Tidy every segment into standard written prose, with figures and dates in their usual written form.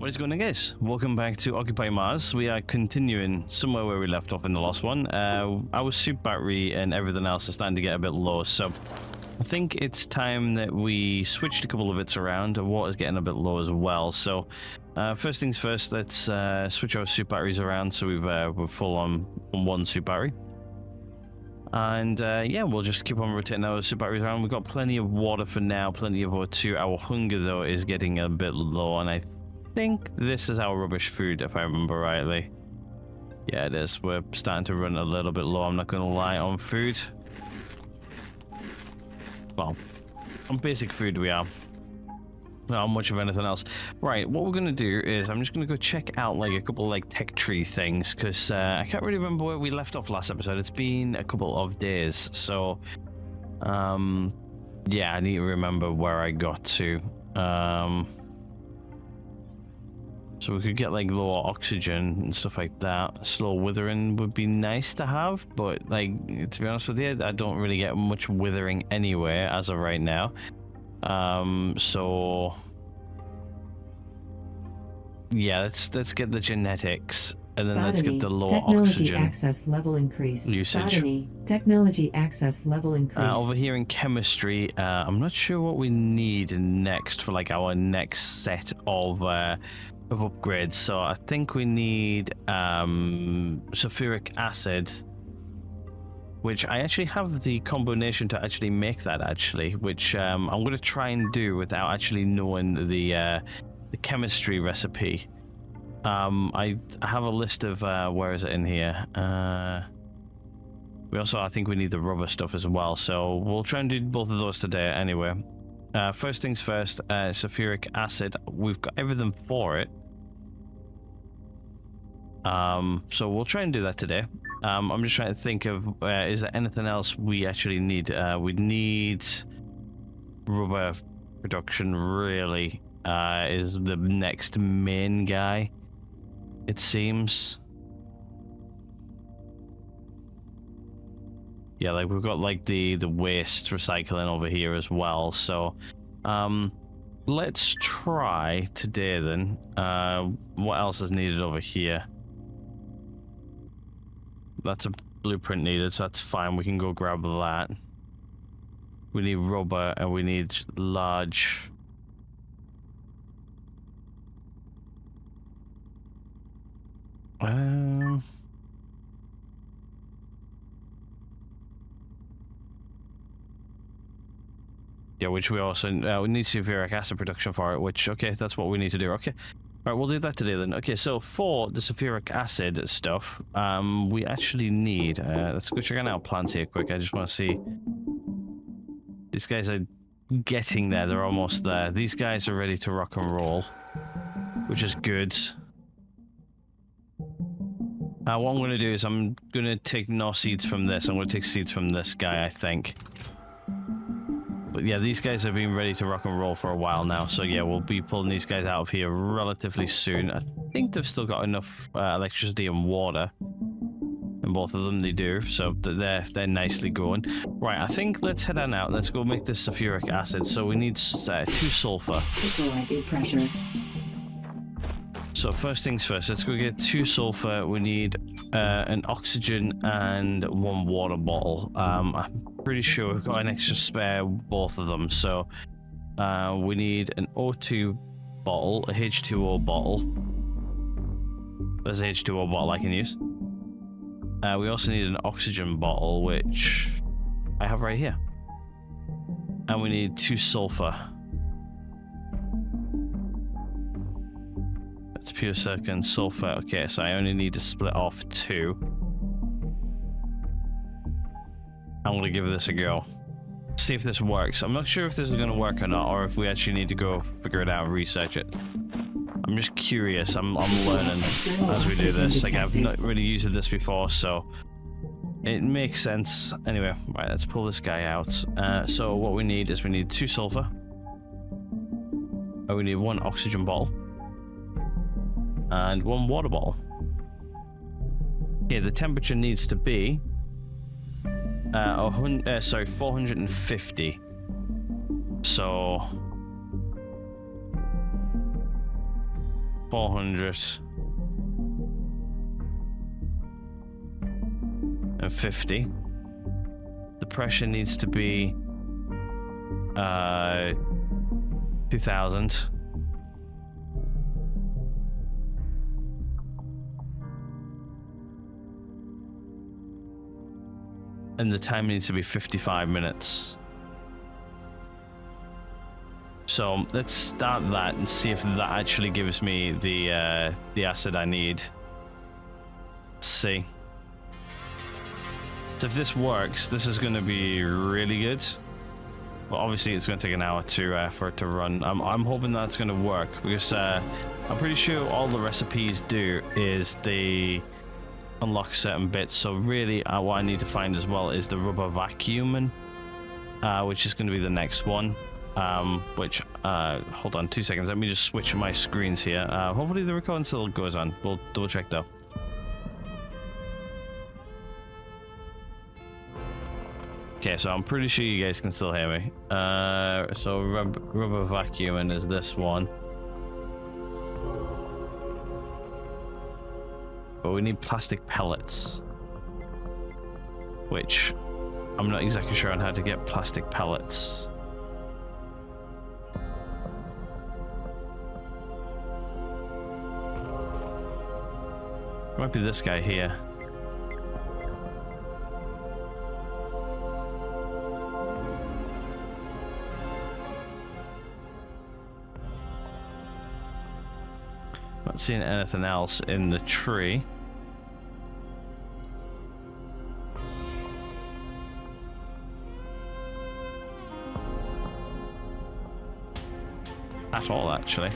What is going on, guys? Welcome back to Occupy Mars. We are continuing somewhere where we left off in the last one. Our soup battery and everything else is starting to get a bit low, so I think it's time that we switched a couple of bits around. The water's getting a bit low as well, so first things first, let's switch our soup batteries around so we're full on one soup battery. And yeah, we'll just keep on rotating our soup batteries around. We've got plenty of water for now, plenty of O2. Our hunger, though, is getting a bit low, and I think this is our rubbish food, if I remember rightly. Yeah, it is. We're starting to run a little bit low, I'm not going to lie, on food. Well, on basic food we are. Not much of anything else. Right, what we're going to do is I'm just going to go check out like a couple of like tech tree things, because I can't really remember where we left off last episode. It's been a couple of days, so yeah, I need to remember where I got to. So we could get like lower oxygen and stuff like that. Slow withering would be nice to have, but like, to be honest with you, I don't really get much withering anywhere as of right now. So yeah, let's get the genetics, and then let's get the lower technology oxygen access level increase. usage. Botany, technology access level increase. Over here in chemistry, I'm not sure what we need next for like our next set of upgrades. So I think we need sulfuric acid, which I actually have the combination to actually make that actually, which I'm going to try and do without actually knowing the chemistry recipe. I have a list of where is it in here. We also, I think we need the rubber stuff as well, so we'll try and do both of those today anyway. First things first, sulfuric acid, we've got everything for it. So we'll try and do that today. I'm just trying to think of, is there anything else we actually need? We need rubber production, really, is the next main guy, it seems. Yeah, like we've got like the waste recycling over here as well, so let's try today then. What else is needed over here? That's a blueprint needed, so that's fine. We can go grab that. We need rubber and we need large. Yeah, which we also we need sulfuric acid production for it, which, okay, that's what we need to do. Okay. Alright, we'll do that today then. Okay, so for the sulfuric acid stuff, we actually need, let's go check out our plants here quick. I just want to see. These guys are getting there, they're almost there. These guys are ready to rock and roll, which is good. What I'm going to do is I'm going to take no seeds from this. I'm going to take seeds from this guy, I think. But yeah, these guys have been ready to rock and roll for a while now, so yeah, we'll be pulling these guys out of here relatively soon. I think they've still got enough electricity and water, and both of them they do, so they're nicely going. Right, I think let's head on out. Let's go make this sulfuric acid. So we need 2 sulfur. Equalizing pressure. So first things first, let's go get 2 sulfur. We need an oxygen and 1 water bottle. I'm pretty sure we've got an extra spare both of them. So we need an O2 bottle, a H2O bottle. There's a H2O bottle I can use. We also need an oxygen bottle, which I have right here. And we need 2 sulfur. It's pure silicon sulfur. Okay, so I only need to split off 2. I'm gonna give this a go. See if this works. I'm not sure if this is gonna work or not, or if we actually need to go figure it out and research it. I'm just curious. I'm learning as we do this. Like, I've not really used this before, so it makes sense. Anyway, right, let's pull this guy out. So what we need is we need 2 sulfur. We need 1 oxygen bottle. And 1 water bottle. Okay, the temperature needs to be 450. So 450. The pressure needs to be 2000. And the time needs to be 55 minutes. So let's start that and see if that actually gives me the acid I need. Let's see. So if this works, this is going to be really good. But obviously, it's going to take an hour to for it to run. I'm hoping that's going to work because I'm pretty sure all the recipes do is they unlock certain bits. So really, what I need to find as well is the rubber vacuum, which is going to be the next one. Hold on 2 seconds. Let me just switch my screens here. Hopefully the recording still goes on. We'll double check though. Okay, so I'm pretty sure you guys can still hear me. So rubber vacuum is this one. But we need plastic pellets, which I'm not exactly sure on how to get plastic pellets. Might be this guy here. Not seeing anything else in the tree. At all, actually.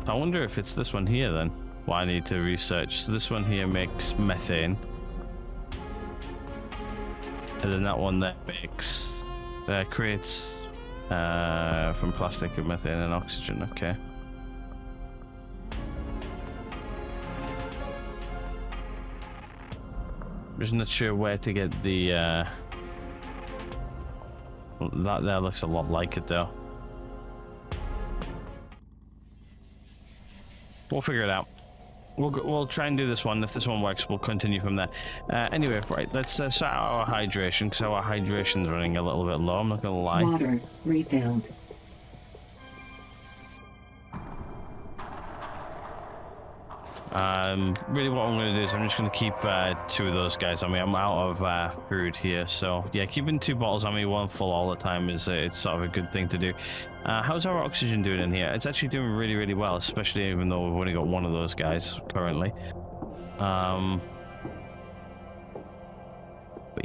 I wonder if it's this one here then. What I need to research. So this one here makes methane. And then that one there makes... creates from plastic of methane and oxygen. Okay. I'm just not sure where to get the... that there looks a lot like it though. We'll figure it out. We'll try and do this one. If this one works, we'll continue from there. Anyway, right, let's start our hydration, because our hydration's running a little bit low, I'm not gonna lie. Water refilled. Really what I'm going to do is I'm just going to keep 2 of those guys on me. I'm out of food here, so yeah, keeping 2 bottles on me, 1 full all the time is it's sort of a good thing to do. How's our oxygen doing in here? It's actually doing really, really well, especially even though we've only got 1 of those guys currently. But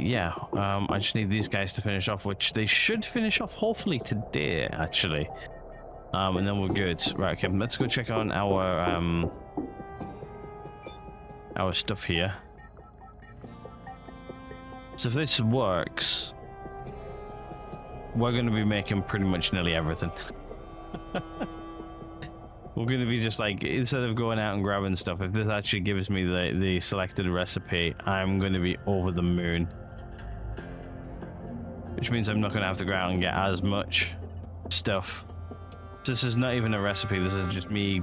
yeah, I just need these guys to finish off, which they should finish off hopefully today, actually. And then we're good. Right, okay, let's go check on our stuff here. So if this works, we're going to be making pretty much nearly everything. We're going to be just like, instead of going out and grabbing stuff, if this actually gives me the selected recipe, I'm going to be over the moon. Which means I'm not going to have to go out and get as much stuff. This is not even a recipe, this is just me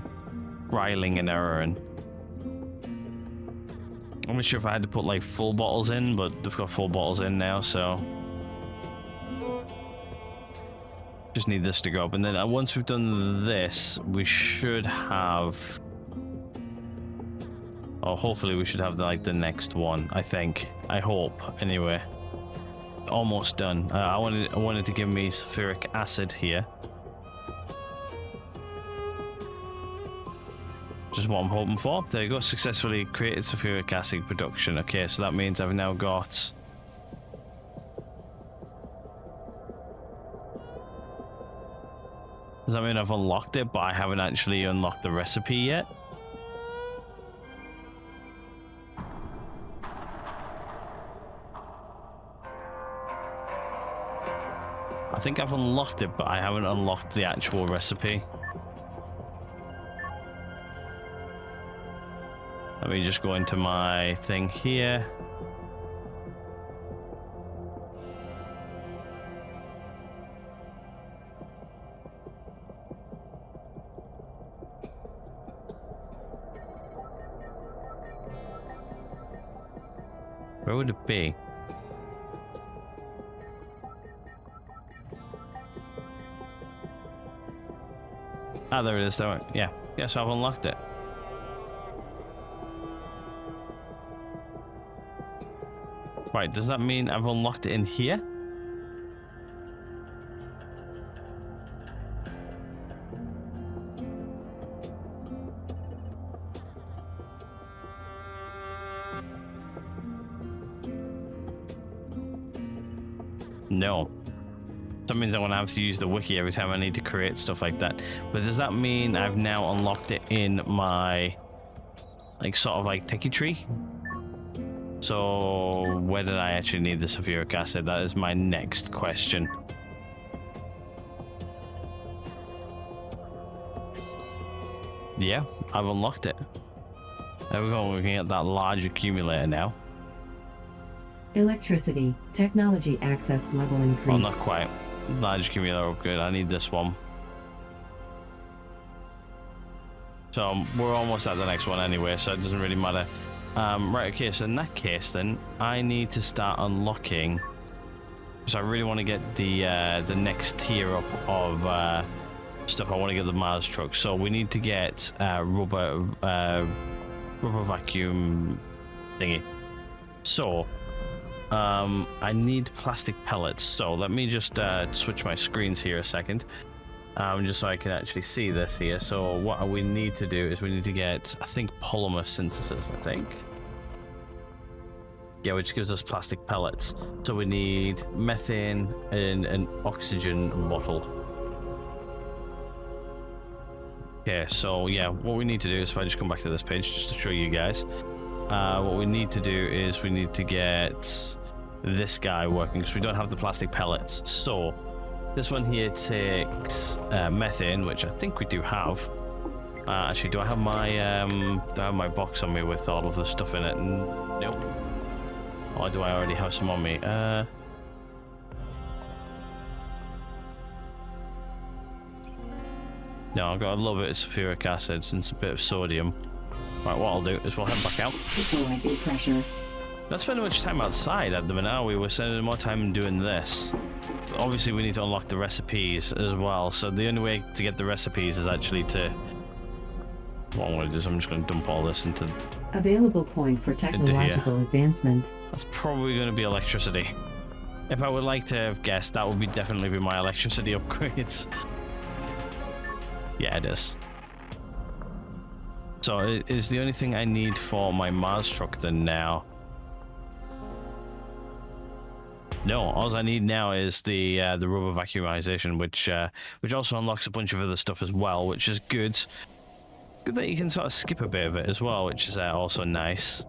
trialing and erroring. I'm not sure if I had to put like full bottles in, but they've got full bottles in now, so just need this to go up. And then once we've done this, we should have, or hopefully we should have like the next one. I think, I hope. Anyway, almost done. I wanted to give me sulfuric acid here. Just what I'm hoping for. There you go. Successfully created sulfuric acid production. Okay, so that means I've now got... Does that mean I've unlocked it, but I haven't actually unlocked the recipe yet? I think I've unlocked it, but I haven't unlocked the actual recipe. Let me just go into my thing here. Where would it be? Ah, there it is. There. Yeah. Yeah, so I've unlocked it. Right, does that mean I've unlocked it in here? No. That means I'm gonna have to use the wiki every time I need to create stuff like that. But does that mean I've now unlocked it in my, like, sort of like techie tree? So where did I actually need the sulfuric acid? That is my next question. Yeah, I've unlocked it. There we go. We can get that large accumulator now. Electricity. Technology access level Well, increased. not quite. Large accumulator upgrade. I need this one. So we're almost at the next one anyway, so it doesn't really matter. Right, okay, so in that case then, I need to start unlocking. So I really want to get the next tier up of stuff. I want to get the Mars truck. So we need to get rubber vacuum thingy. So I need plastic pellets. So let me just switch my screens here a second. Just so I can actually see this here. So what we need to do is we need to get, I think, polymer synthesis, I think. Yeah, which gives us plastic pellets. So we need methane and an oxygen bottle. Okay, so yeah, what we need to do is, if I just come back to this page just to show you guys, what we need to do is we need to get this guy working because we don't have the plastic pellets. So this one here takes methane, which I think we do have. Actually, do I have my box on me with all of the stuff in it? Nope. Or do I already have some on me? No, I've got a little bit of sulfuric acid and a bit of sodium. Right, what I'll do is we'll head back out. Equalizing pressure. Not spending much time outside at the minute, are we? We're spending more time doing this. Obviously, we need to unlock the recipes as well. So the only way to get the recipes is actually to... What I'm going to do is I'm just going to dump all this into... Available point for technological advancement. That's probably going to be electricity. If I would like to have guessed, that would be definitely be my electricity upgrades. Yeah, it is. So it is the only thing I need for my Mars truck then now. No, all I need now is the rubber vacuumization, which also unlocks a bunch of other stuff as well, which is good. Good that you can sort of skip a bit of it as well, which is also nice.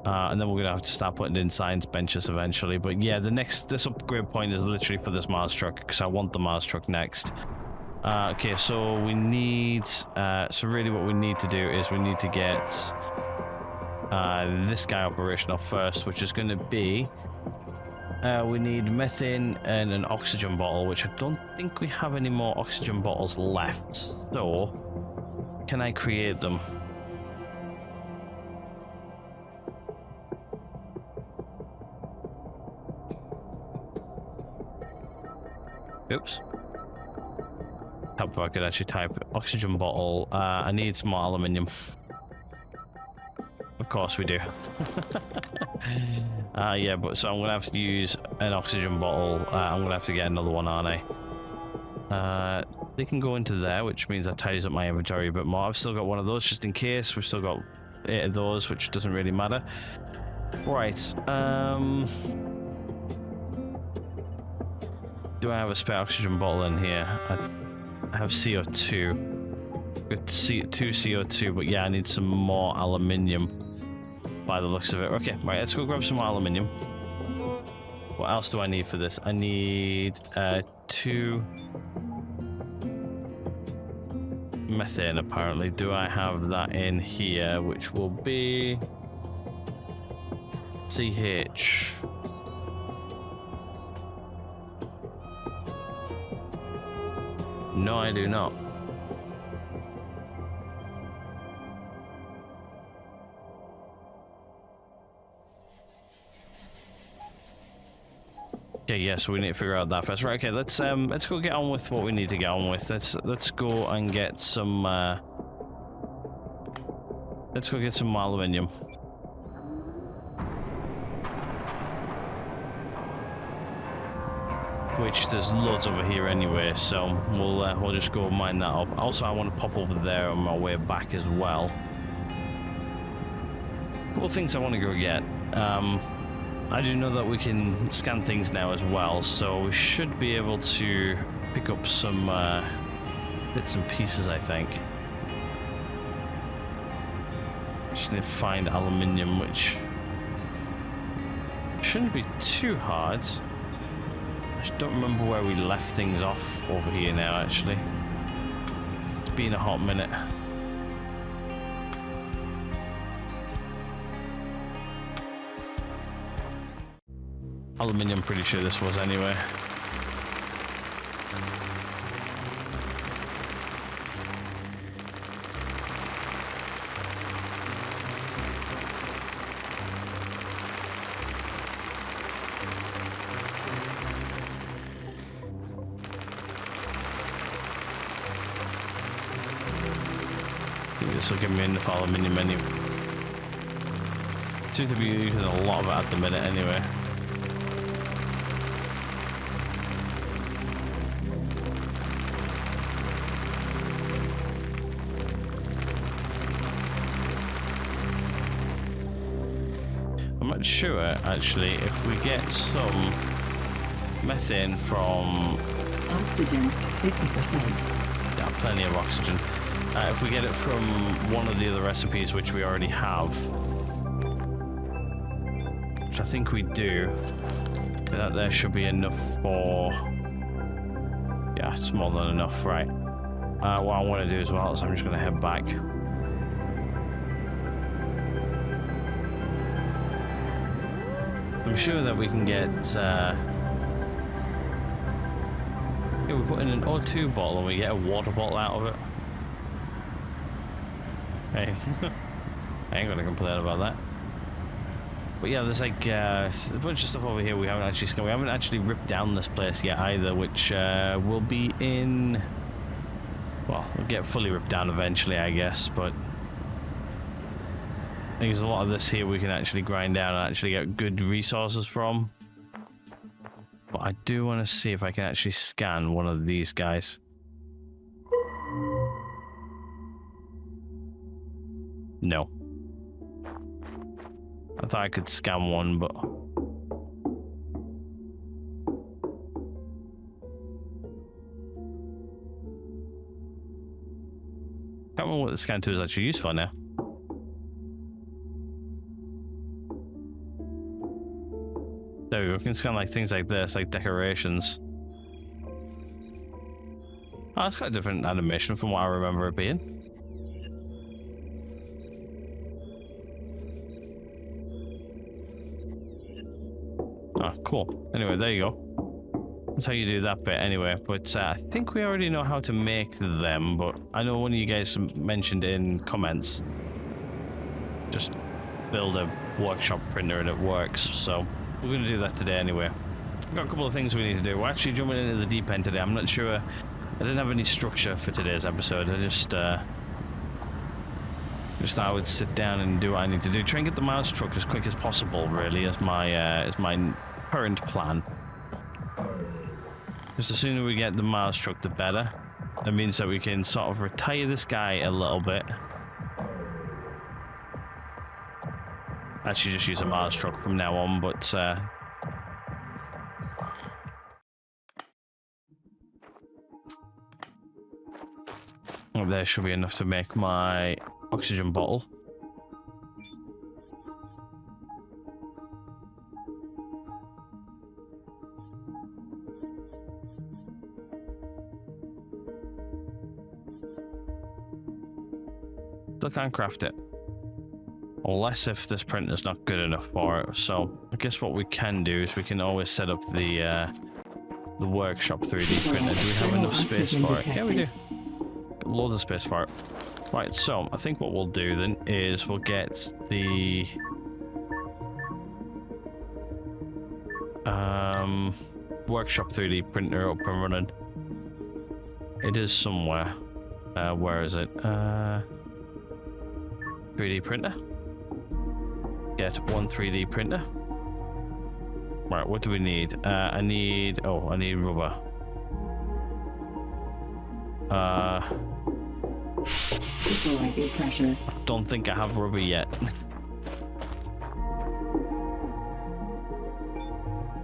And then we're gonna have to start putting in science benches eventually. But yeah, this upgrade point is literally for this Mars truck because I want the Mars truck next. Okay, so we need. So really, what we need to do is we need to get this guy operational first, which is going to be. We need methane and an oxygen bottle, which I don't think we have any more oxygen bottles left. So, can I create them? Oops. Help if I could actually type oxygen bottle. I need some more aluminium. Of course we do. Yeah, but so I'm gonna have to use an oxygen bottle. I'm gonna have to get another one, aren't I? They can go into there, which means that tidies up my inventory a bit more. I've still got one of those just in case. We've still got 8 of those, which doesn't really matter. Right. Do I have a spare oxygen bottle in here? I have CO2. Got two CO2, but yeah, I need some more aluminium by the looks of it. Okay, right, let's go grab some more aluminium. What else do I need for this? I need 2 methane, apparently. Do I have that in here, which will be CH. No, I do not. Okay, yeah, so we need to figure out that first. Right, okay, let's go get on with what we need to get on with. Let's go and get some let's go get some aluminium. Which there's loads over here anyway, so we'll just go mine that up. Also, I want to pop over there on my way back as well. Couple of things I want to go get. I do know that we can scan things now as well, so we should be able to pick up some bits and pieces, I think. Just need to find aluminium, which shouldn't be too hard. I just don't remember where we left things off over here now, actually. It's been a hot minute. Aluminium, pretty sure this was anyway. This will give me enough aluminium anyway. Seems to be using a lot of it at the minute anyway. I'm not sure actually if we get some methane from Oxygen, 50%. yeah, plenty of oxygen. If we get it from one of the other recipes, which we already have, which I think we do, that there should be enough for, yeah, it's more than enough, right? What I want to do as well is I'm just going to head back. I'm sure that we can get, yeah, we put in an O2 bottle and we get a water bottle out of it. Hey, I ain't gonna complain about that. But yeah, there's like a bunch of stuff over here we haven't actually scanned. We haven't actually ripped down this place yet either, which will be in. Well, we'll get fully ripped down eventually, I guess. But I think there's a lot of this here we can actually grind down and actually get good resources from. But I do want to see if I can actually scan one of these guys. No. I thought I could scan one, but... Can't remember what the scan tool is actually used for now. There we go, we can scan like things like this, like decorations. Oh, it's got a different animation from what I remember it being. Oh, cool. Anyway, there you go. That's how you do that bit anyway. But I think we already know how to make them, but I know one of you guys mentioned in comments, just build a workshop printer and it works. So we're going to do that today anyway. We've got a couple of things we need to do. We're actually jumping into the deep end today. I'm not sure. I didn't have any structure for today's episode. I just thought I would sit down and do what I need to do. Try and get the mouse truck as quick as possible, really, as my current plan. Just the sooner we get the mouse truck, the better. That means that we can sort of retire this guy a little bit. Actually, just use a mouse truck from now on, but oh, there should be enough to make my oxygen bottle. Still can't craft it. Unless if this printer's not good enough for it. So I guess what we can do is we can always set up the workshop 3D printer. Do we have enough space for it? Yeah, we do. Got loads of space for it. Right, so I think what we'll do then is we'll get the workshop 3D printer up and running. It is somewhere. Where is it? 3D printer. Get one 3D printer. Right, what do we need? I need rubber. Equalizing pressure. Don't think I have rubber yet.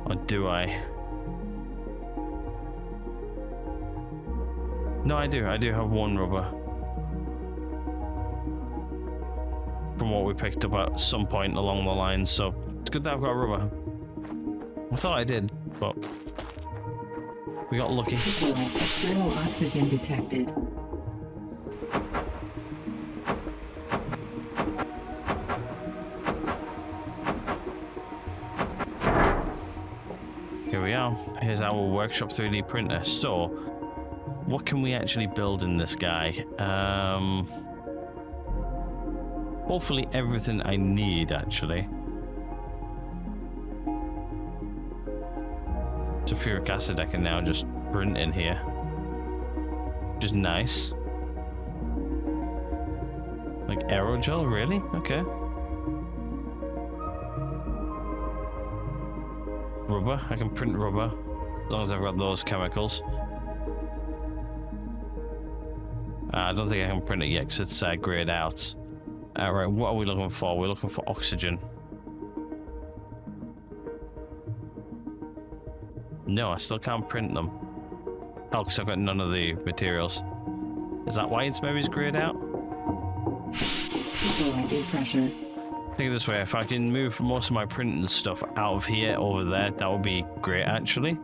Or do I? No, I do. I do have one rubber. From what we picked up at some point along the line, so it's good that I've got rubber. I thought I did, but we got lucky. External oxygen detected. Here we are. Here's our workshop 3D printer. So, what can we actually build in this guy? Hopefully everything I need, actually. Sulfuric acid I can now just print in here. Which is nice. Like aerogel, really? Okay. Rubber, I can print rubber. As long as I've got those chemicals. I don't think I can print it yet because it's grayed out. Right, what are we looking for? We're looking for oxygen. No, I still can't print them. Oh, because I've got none of the materials. Is that why it's maybe grayed out? Equalizing pressure. Think of it this way, if I can move most of my printing stuff out of here over there, that would be great actually.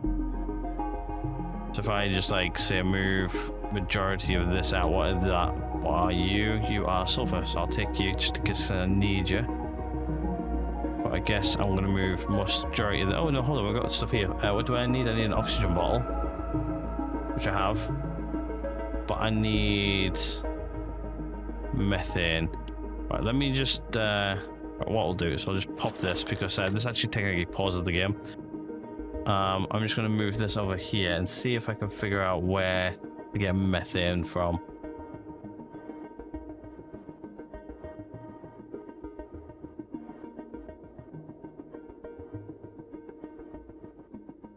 So if I just like say move majority of this out, what is that? What are you? You are sulfur, so I'll take you just because I need you. But I guess I'm gonna move majority of the, oh no, hold on, we've got stuff here. What do I need? I need an oxygen bottle, which I have. But I need methane. Right, let me just what I'll do is I'll just pop this because this actually technically pauses the game. I'm just going to move this over here and see if I can figure out where to get methane from.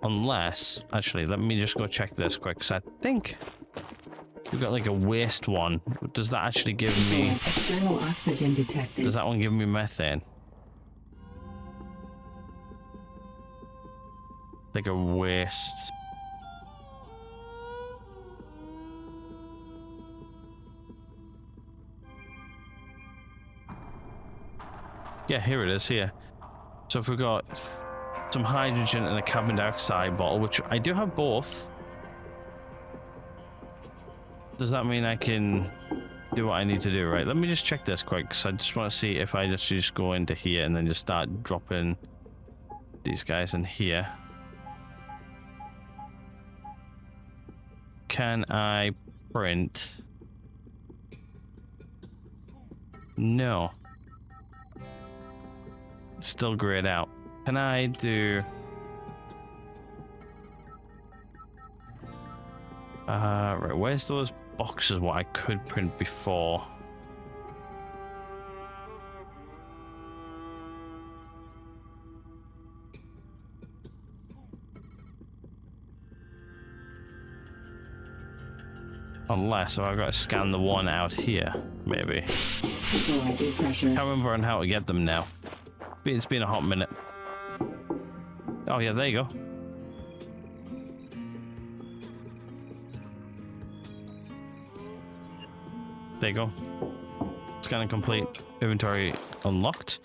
Unless, actually, let me just go check this quick because I think we've got like a waste one. Does that actually give me... External oxygen detected. Does that one give me methane? Like a waste. Yeah, here it is, here. So if we've got some hydrogen and a carbon dioxide bottle, which I do have both. Does that mean I can do what I need to do? Right, let me just check this quick, because I just want to see if I just go into here and then just start dropping these guys in here. Can I print? No. Still grayed out. Can I do... right, where's those boxes what I could print before? Unless I've got to scan the one out here, maybe. Can't remember on how to get them now. It's been a hot minute. Oh yeah, there you go. There you go. Scanning complete. Inventory unlocked.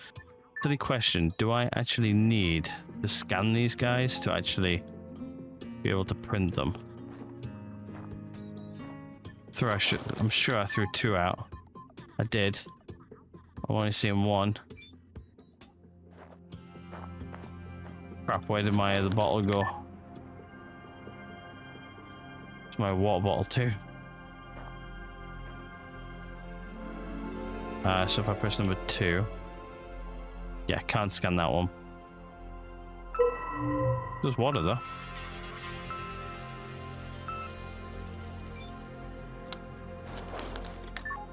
Silly question. Do I actually need to scan these guys to actually be able to print them? I'm sure I threw 2 out. I did. I'm only seeing 1. Crap, where did my other bottle go? It's my water bottle too. So if I press number 2. Yeah, can't scan that one. There's water though.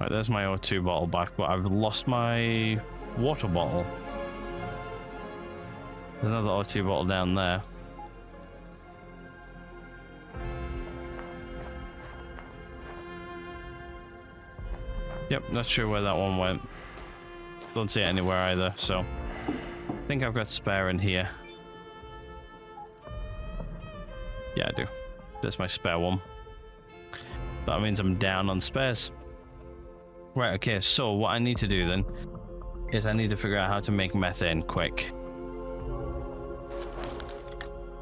Right, there's my O2 bottle back, but I've lost my water bottle. There's another O2 bottle down there. Yep, not sure where that one went. Don't see it anywhere either, so I think I've got spare in here. Yeah, I do. There's my spare one. That means I'm down on spares. Right, okay, so what I need to do then is I need to figure out how to make methane quick.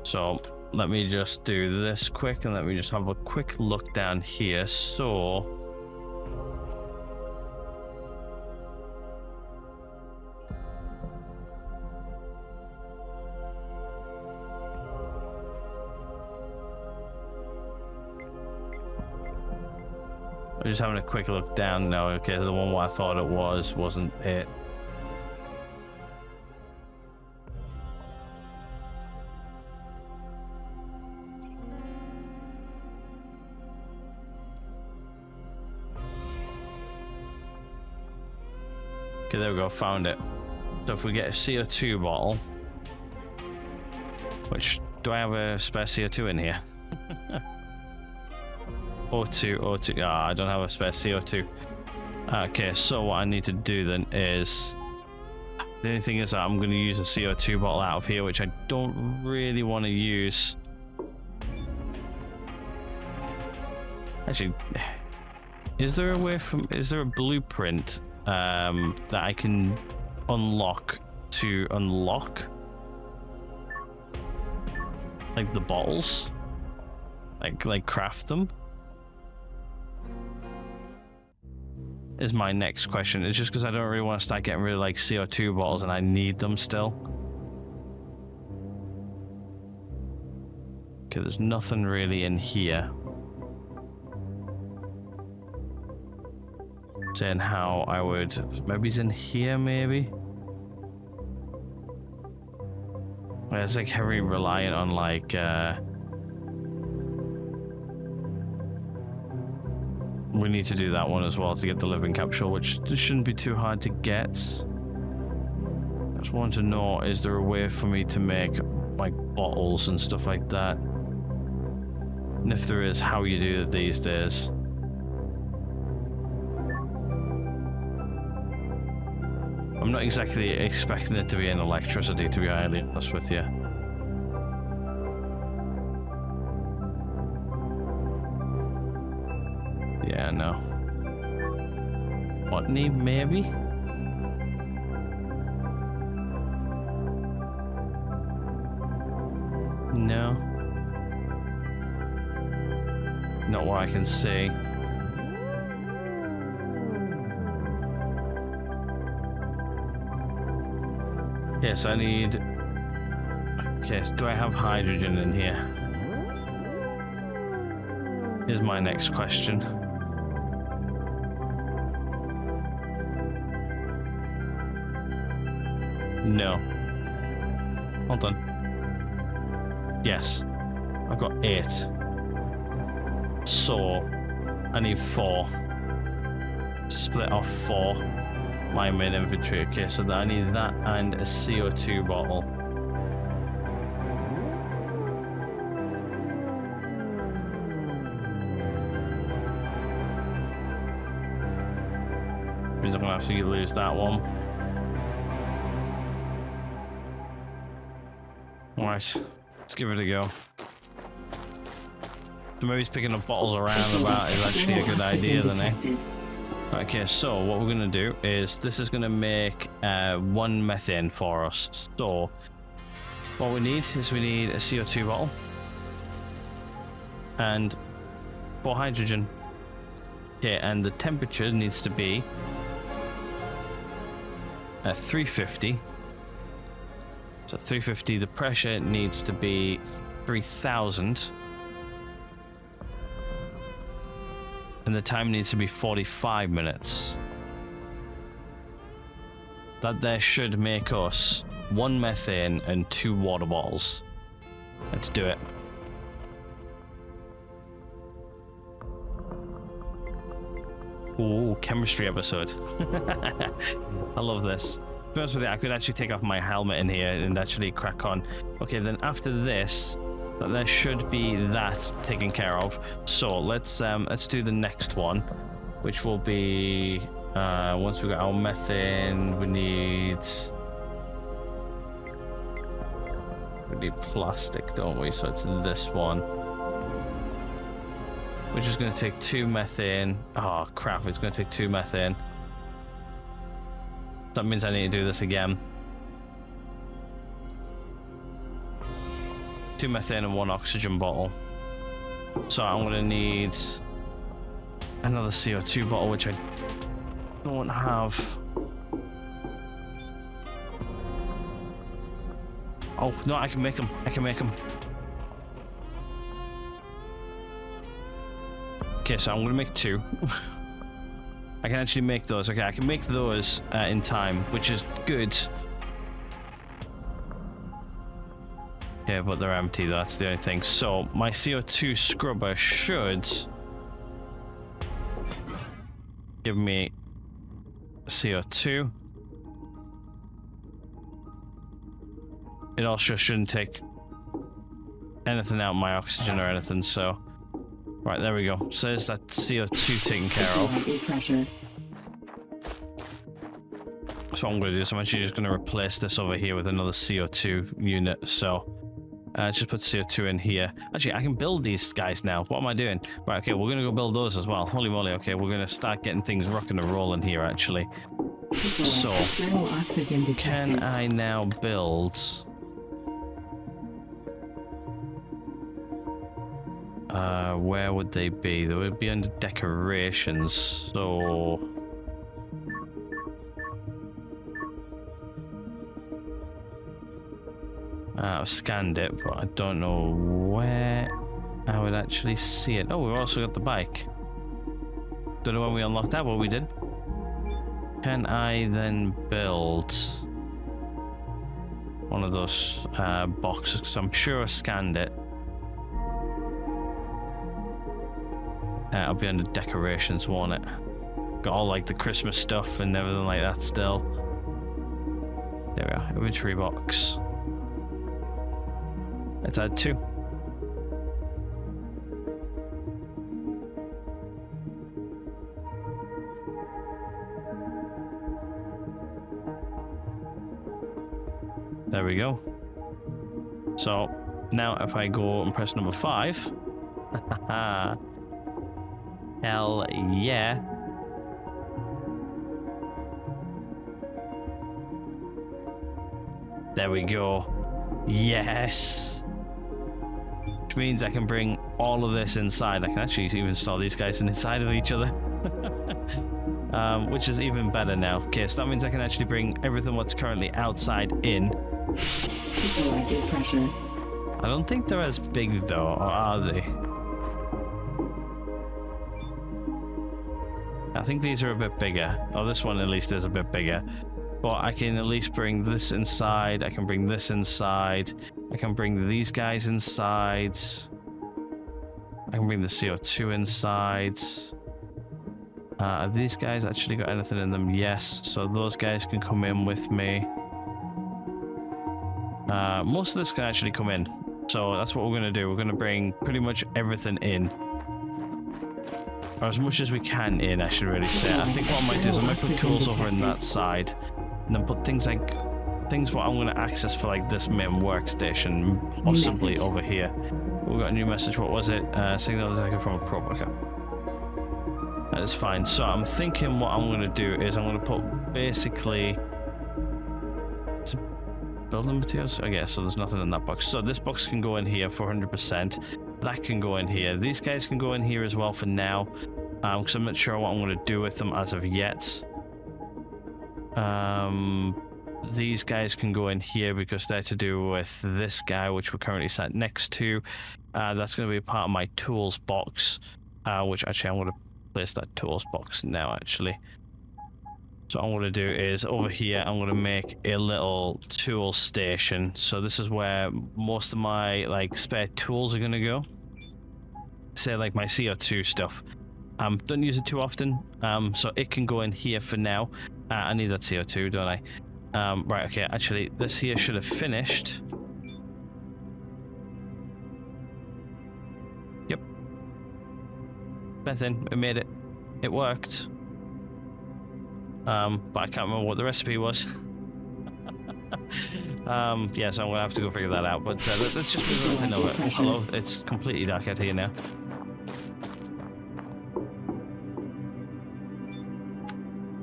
So let me just do this quick and let me just have a quick look down here. So I'm just having a quick look down now. Okay, the one what I thought it wasn't it. Okay, there we go, found it. So if we get a CO2 bottle, which, do I have a spare CO2 in here? O2, I don't have a spare CO2. Okay, so what I need to do then is, the only thing is that I'm going to use a CO2 bottle out of here, which I don't really want to use. Actually, is there a blueprint that I can unlock to unlock like the bottles, like craft them? Is my next question. It's just because I don't really want to start getting rid of like CO2 bottles and I need them still. Okay, there's nothing really in here saying how I would, maybe it's in here, maybe. Well, it's like heavily reliant on like we need to do that one as well to get the living capsule, which shouldn't be too hard to get. I just want to know, is there a way for me to make like bottles and stuff like that? And if there is, how you do it these days. I'm not exactly expecting it to be in electricity, to be highly honest with you. Yeah, no. Botany, maybe? No. Not what I can see. Yes, I need... Okay, so do I have hydrogen in here? Is my next question. No. Hold on. Yes. I've got 8. So, I need 4. Split off 4. My main inventory. Okay, so I need that and a CO2 bottle. Means I'm gonna have to lose that one. Alright, let's give it a go. So maybe picking up bottles around about is actually a good idea then, eh? Okay, so what we're gonna do is this is gonna make 1 methane for us. So what we need is we need a CO2 bottle and 4 hydrogen. Okay, and the temperature needs to be 350. So 350, the pressure needs to be 3000. And the time needs to be 45 minutes. That there should make us 1 methane and 2 water bottles. Let's do it. Oh, chemistry episode. I love this. To be honest with you, I could actually take off my helmet in here and actually crack on. Okay, then after this, there should be that taken care of. So let's do the next one, which will be once we got our methane, we need plastic, don't we? So it's this one, which is going to take 2 methane. Oh crap, it's going to take 2 methane. That means I need to do this again. 2 methane and 1 oxygen bottle. So I'm going to need another CO2 bottle, which I don't have. Oh no, I can make them. I can make them. Okay, so I'm gonna make 2. I can actually make those. Okay, I can make those in time, which is good. Yeah, but they're empty. That's the only thing. So my CO2 scrubber should give me CO2. It also shouldn't take anything out my oxygen or anything, so... Right, there we go. So there's that CO2 taken care of. Pressure. So what I'm going to do is I'm actually just going to replace this over here with another CO2 unit, so... just put CO2 in here. Actually, I can build these guys now. What am I doing? Right, okay, we're going to go build those as well. Holy moly, okay, we're going to start getting things rocking and rolling here, actually. So, can I now build... where would they be? They would be under decorations, so... I've scanned it, but I don't know where I would actually see it. Oh, we've also got the bike. Don't know when we unlocked that, but we did. Can I then build one of those boxes? Because I'm sure I scanned it. I'll be under decorations, won't it? Got all like the Christmas stuff and everything like that still. There we are, inventory box. Let's add 2. There we go. So now if I go and press number 5, hell yeah. There we go. Yes. Which means I can bring all of this inside. I can actually even install these guys inside of each other. Which is even better now. Okay, so that means I can actually bring everything what's currently outside in. Pressure. I don't think they're as big though, or are they? I think these are a bit bigger. Oh, this one at least is a bit bigger. But I can at least bring this inside. I can bring this inside. I can bring these guys inside. I can bring the CO2 inside. Have these guys actually got anything in them? Yes. So those guys can come in with me. Most of this can actually come in. So that's what we're going to do. We're going to bring pretty much everything in. Or as much as we can in, I should really say. I think what I might do is I might put tools over in that side. And then put things like... Things what I'm going to access for like this main workstation. Possibly over here. We got a new message. What was it? Signal detected from a probe. Okay. That is fine. So I'm thinking what I'm going to do is I'm going to put basically... Building materials? Okay, so there's nothing in that box. So this box can go in here for 100%. That can go in here. These guys can go in here as well for now. Because I'm not sure what I'm going to do with them as of yet. These guys can go in here because they're to do with this guy, which we're currently sat next to. That's going to be a part of my tools box. Which actually I'm going to place that tools box now, actually. So what I'm going to do is over here I'm going to make a little tool station. So this is where most of my like spare tools are going to go. Say like my CO2 stuff. Don't use it too often, so it can go in here for now. I need that CO2, don't I? Right, okay, actually, this here should have finished. Yep. Methane, we made it. It worked. But I can't remember what the recipe was. Yeah, so I'm gonna have to go figure that out. But let's just move everything over. Hello, it's completely dark out here now.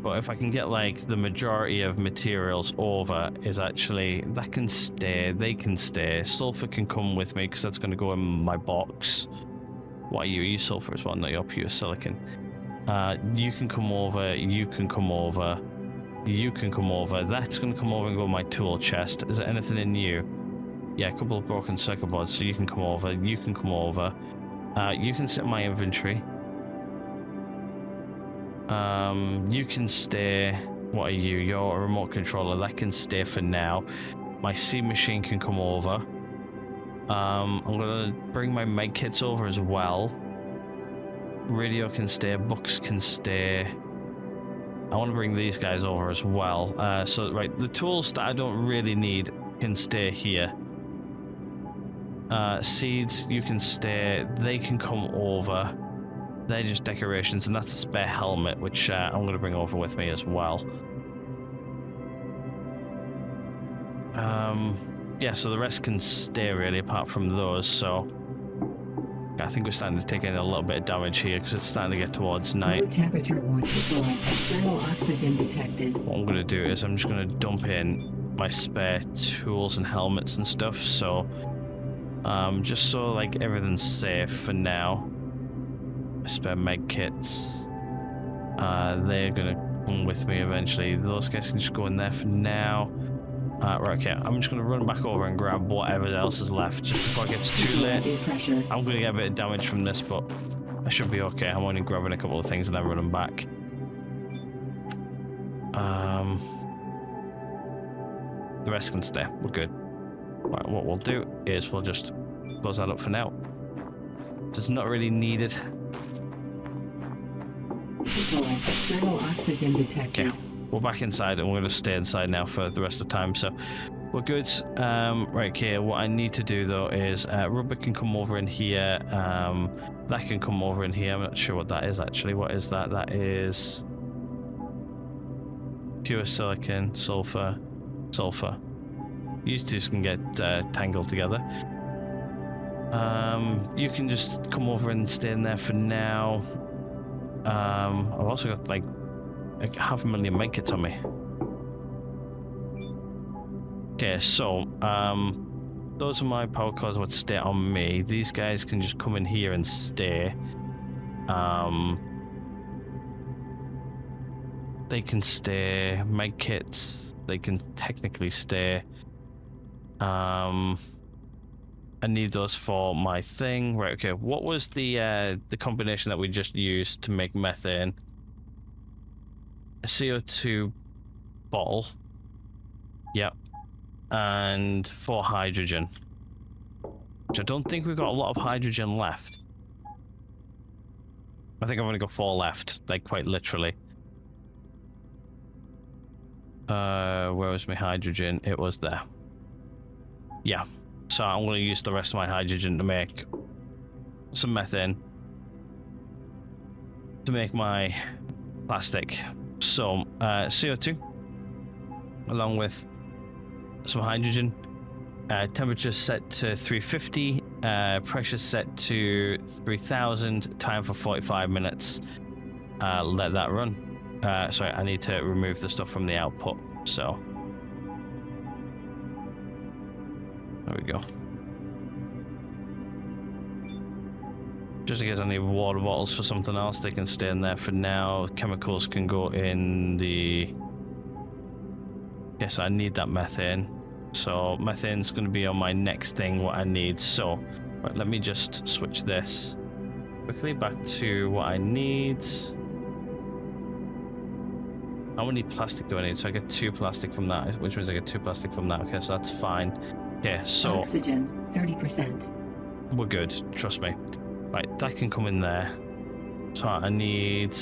But if I can get like the majority of materials over, is actually that can stay. They can stay. Sulfur can come with me because that's going to go in my box. Why you use sulfur as well? Not your pure silicon. You can come over. You can come over. You can come over. That's going to come over and go in my tool chest. Is there anything in you? Yeah, a couple of broken circuit boards. So you can come over. You can come over. You can sit in my inventory. You can stay. What are you? You're a remote controller. That can stay for now. My seed machine can come over. I'm gonna bring my med kits over as well. Radio can stay. Books can stay. I want to bring these guys over as well. So right, the tools that I don't really need can stay here. Seeds, you can stay. They can come over. They're just decorations, and that's a spare helmet, which I'm going to bring over with me as well. Yeah, so the rest can stay, really, apart from those, so... I think we're starting to take in a little bit of damage here, because it's starting to get towards night. Low temperature warning. External oxygen detected. What I'm going to do is I'm just going to dump in my spare tools and helmets and stuff, so... just so, like, everything's safe for now. Spare med kits. They're gonna come with me eventually. Those guys can just go in there for now. Right, okay. I'm just gonna run back over and grab whatever else is left just before it gets too late. I'm gonna get a bit of damage from this, but I should be okay. I'm only grabbing a couple of things and then running back. The rest can stay. We're good. Right, what we'll do is we'll just close that up for now. It's not really needed. External oxygen detected. Okay, we're back inside and we're going to stay inside now for the rest of the time, so we're good. Right, okay, what I need to do though is rubber can come over in here, that can come over in here. I'm not sure what that is actually. What is that? That is pure silicon, sulfur. These two can get tangled together. You can just come over and stay in there for now. I've also got like 500,000 medkits on me. Okay, so those are my power cords would stay on me. These guys can just come in here and stay. They can stay. Medkits, they can technically stay. I need those for my thing. Right, okay. What was the combination that we just used to make methane? A CO2 bottle. Yep. And 4 hydrogen. Which I don't think we've got a lot of hydrogen left. I think I've only got 4 left, like quite literally. Where was my hydrogen? It was there. Yeah. So I'm going to use the rest of my hydrogen to make some methane to make my plastic. So CO2 along with some hydrogen. Temperature set to 350. Pressure set to 3000. Time for 45 minutes. Let that run. Sorry, I need to remove the stuff from the output. So there we go. Just in case I need water bottles for something else, they can stay in there for now. Chemicals can go in the... Yes, I need that methane. So methane's going to be on my next thing, what I need. So, right, let me just switch this quickly back to what I need. How many plastic do I need? So I get 2 plastic from that, which means I get 2 plastic from that. Okay, so that's fine. Okay, so oxygen 30%. we're good, trust me. Right, that can come in there. So I need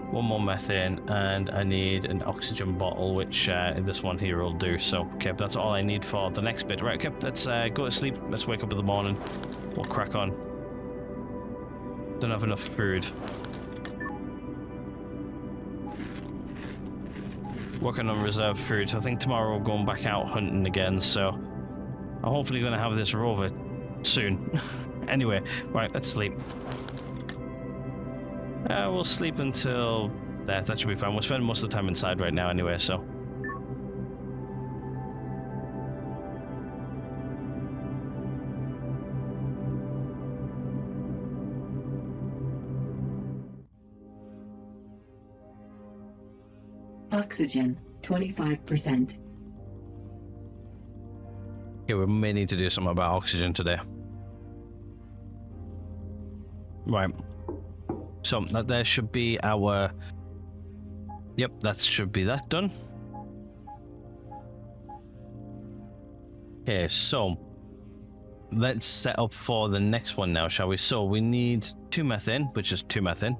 one more methane, and I need an oxygen bottle, which this one here will do. So, okay, that's all I need for the next bit. Right, okay, let's go to sleep. Let's wake up in the morning. We'll crack on. Don't have enough food. Working on reserve food. I think tomorrow we're going back out hunting again, so I'm hopefully going to have this rover soon. Anyway, right, let's sleep. We'll sleep until death. That should be fine. We'll spend most of the time inside right now anyway, so. Oxygen, 25%. Yeah, we may need to do something about oxygen today. Right. So that there should be our... Yep, that should be that done. Okay, so let's set up for the next one now, shall we? So we need 2 methane, which is 2 methane.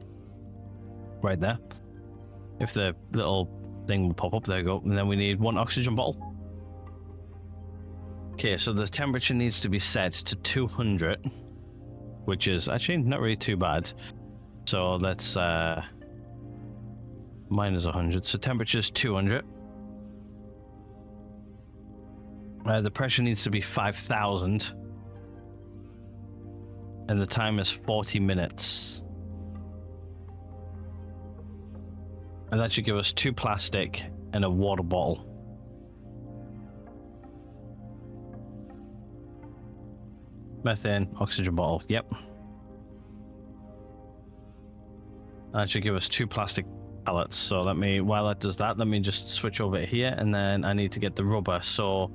Right there. If the little thing will pop up, there you go. And then we need 1 oxygen bottle. Okay, so the temperature needs to be set to 200, which is actually not really too bad. So let's minus 100. So temperature is 200. The pressure needs to be 5,000. And the time is 40 minutes. And that should give us 2 plastic and a water bottle. Methane, oxygen bottle, yep. That should give us 2 plastic pallets. So let me, while that does that, let me just switch over here, and then I need to get the rubber. So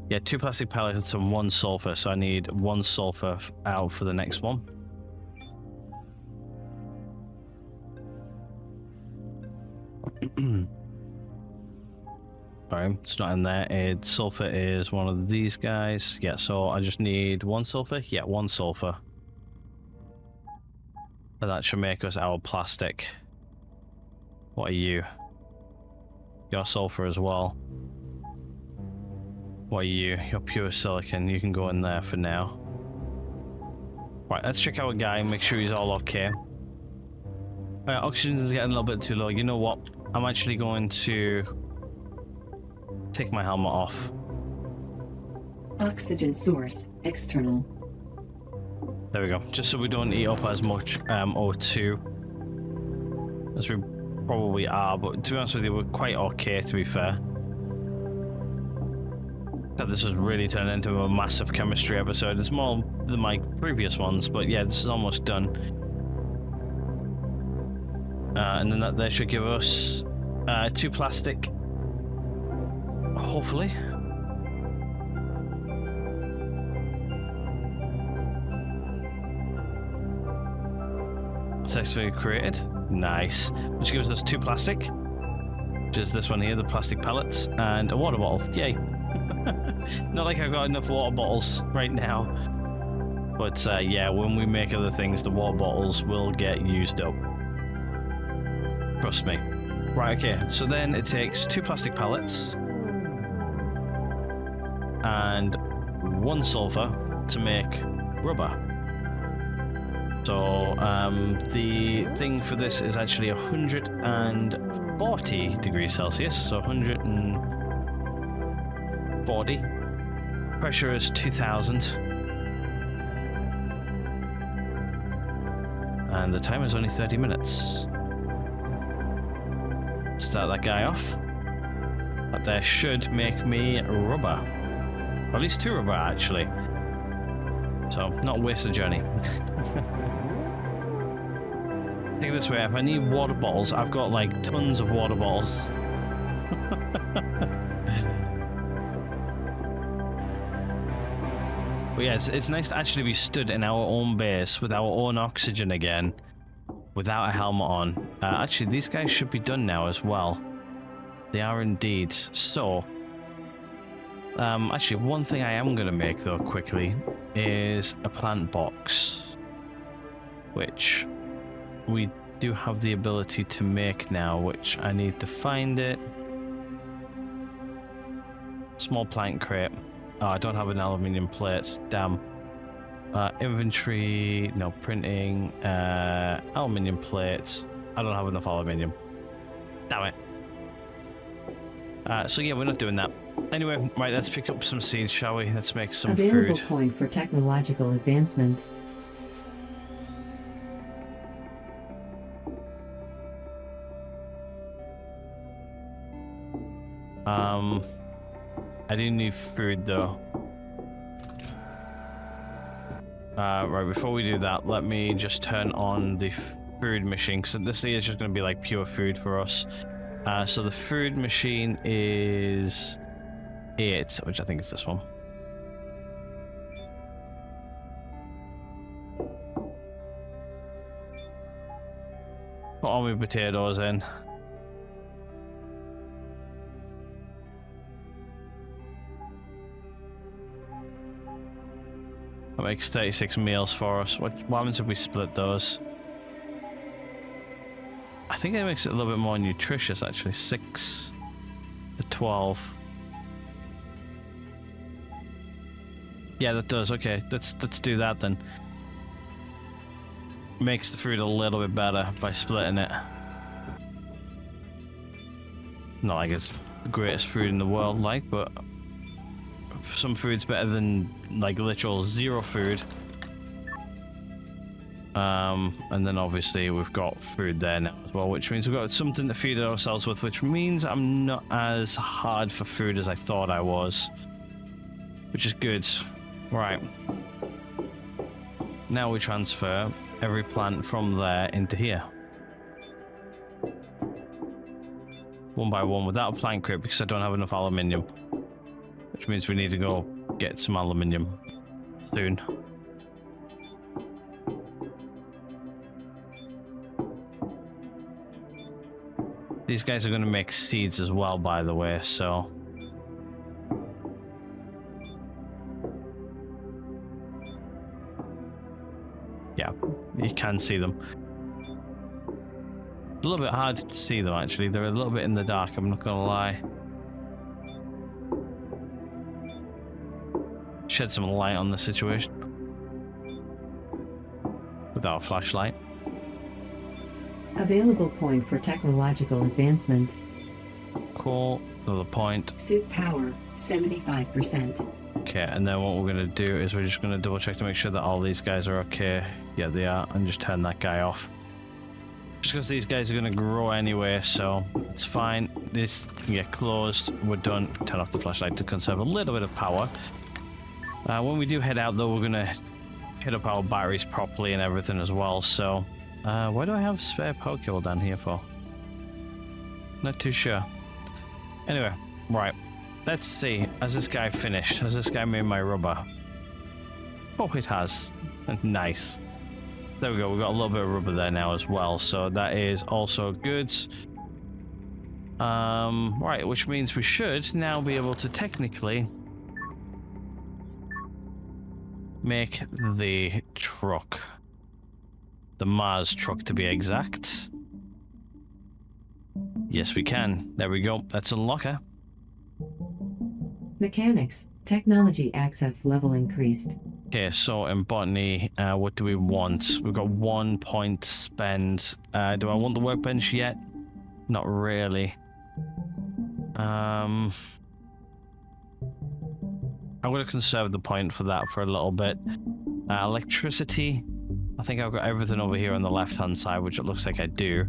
yeah, 2 plastic pallets and 1 sulfur. So I need 1 sulfur out for the next one. Sorry, it's not in there. Sulfur is one of these guys. Yeah, so I just need 1 sulfur. Yeah, 1 sulfur. And that should make us our plastic. What are you? You're sulfur as well. What are you? You're pure silicon. You can go in there for now. Right, let's check our guy and make sure he's all okay. Oxygen is getting a little bit too low. You know what? I'm actually going to take my helmet off. Oxygen source, external. There we go. Just so we don't eat up as much O2 as we probably are, but to be honest with you, we're quite okay, to be fair. This has really turned into a massive chemistry episode. It's more than my previous ones, but yeah, this is almost done. And then that there should give us 2 plastic. Hopefully. Successfully created. Nice. Which gives us 2 plastic. Which is this one here, the plastic pellets, and a water bottle. Yay. Not like I've got enough water bottles right now. But yeah, when we make other things, the water bottles will get used up. Trust me. Right, okay. So then it takes 2 plastic pellets and 1 sulfur to make rubber. So the thing for this is actually 140 degrees Celsius, so 140. Pressure is 2000. And the time is only 30 minutes. Start that guy off. That there should make me rubber. Or at least 2 rubber, actually. So, not waste a journey. Think this way, if I need water bottles, I've got like tons of water bottles. But yeah, it's nice to actually be stood in our own base with our own oxygen again, without a helmet on. Actually, these guys should be done now as well. They are indeed. So, actually, one thing I am going to make, though, quickly, is a plant box. Which we do have the ability to make now, which I need to find it. Small plank crate. Oh, I don't have an aluminium plate. Damn. Inventory, no printing, aluminium plates. I don't have enough aluminium. Damn it. So yeah, we're not doing that. Anyway, right, let's pick up some seeds, shall we? Let's make some Available food. point for technological advancement. I do need food though. Right, before we do that, let me just turn on the food machine, because this is just going to be like pure food for us. So the food machine is 8, which I think is this one. Put all my potatoes in. That makes 36 meals for us. What happens if we split those? I think it makes it a little bit more nutritious, actually. 6 to 12. Yeah, that does. Okay, let's do that then. Makes the food a little bit better by splitting it. Not like it's the greatest food in the world, like, but some food's better than like literal zero food. And then obviously we've got food there now as well, which means we've got something to feed ourselves with, which means I'm not as hard for food as I thought I was, which is good. Right, now we transfer every plant from there into here, one by one, without a plant crate, because I don't have enough aluminium, which means we need to go get some aluminium soon. These guys are going to make seeds as well, by the way, so yeah, you can see them. A little bit hard to see them, actually. They're a little bit in the dark, I'm not going to lie. Shed some light on the situation without a flashlight. Available point for technological advancement. Cool. Another point. Suit power, 75%. Okay, and then what we're going to do is we're just going to double check to make sure that all these guys are okay. Yeah, they are. And just turn that guy off. Just because these guys are going to grow anyway, so it's fine. This can get closed. We're done. Turn off the flashlight to conserve a little bit of power. When we do head out, though, we're going to hit up our batteries properly and everything as well, so why do I have spare power cable down here for? Not too sure. Anyway, right. Let's see. Has this guy finished? Has this guy made my rubber? Oh, it has. Nice. There we go. We've got a little bit of rubber there now as well, so that is also good. Right, which means we should now be able to technically make the truck. The Mars truck, to be exact. Yes, we can. There we go. Let's unlock her. Mechanics, technology access level increased. Okay, so in botany, what do we want? We've got 1 point to spend. Do I want the workbench yet? Not really. I'm going to conserve the point for that for a little bit. Electricity. I think I've got everything over here on the left-hand side, which it looks like I do.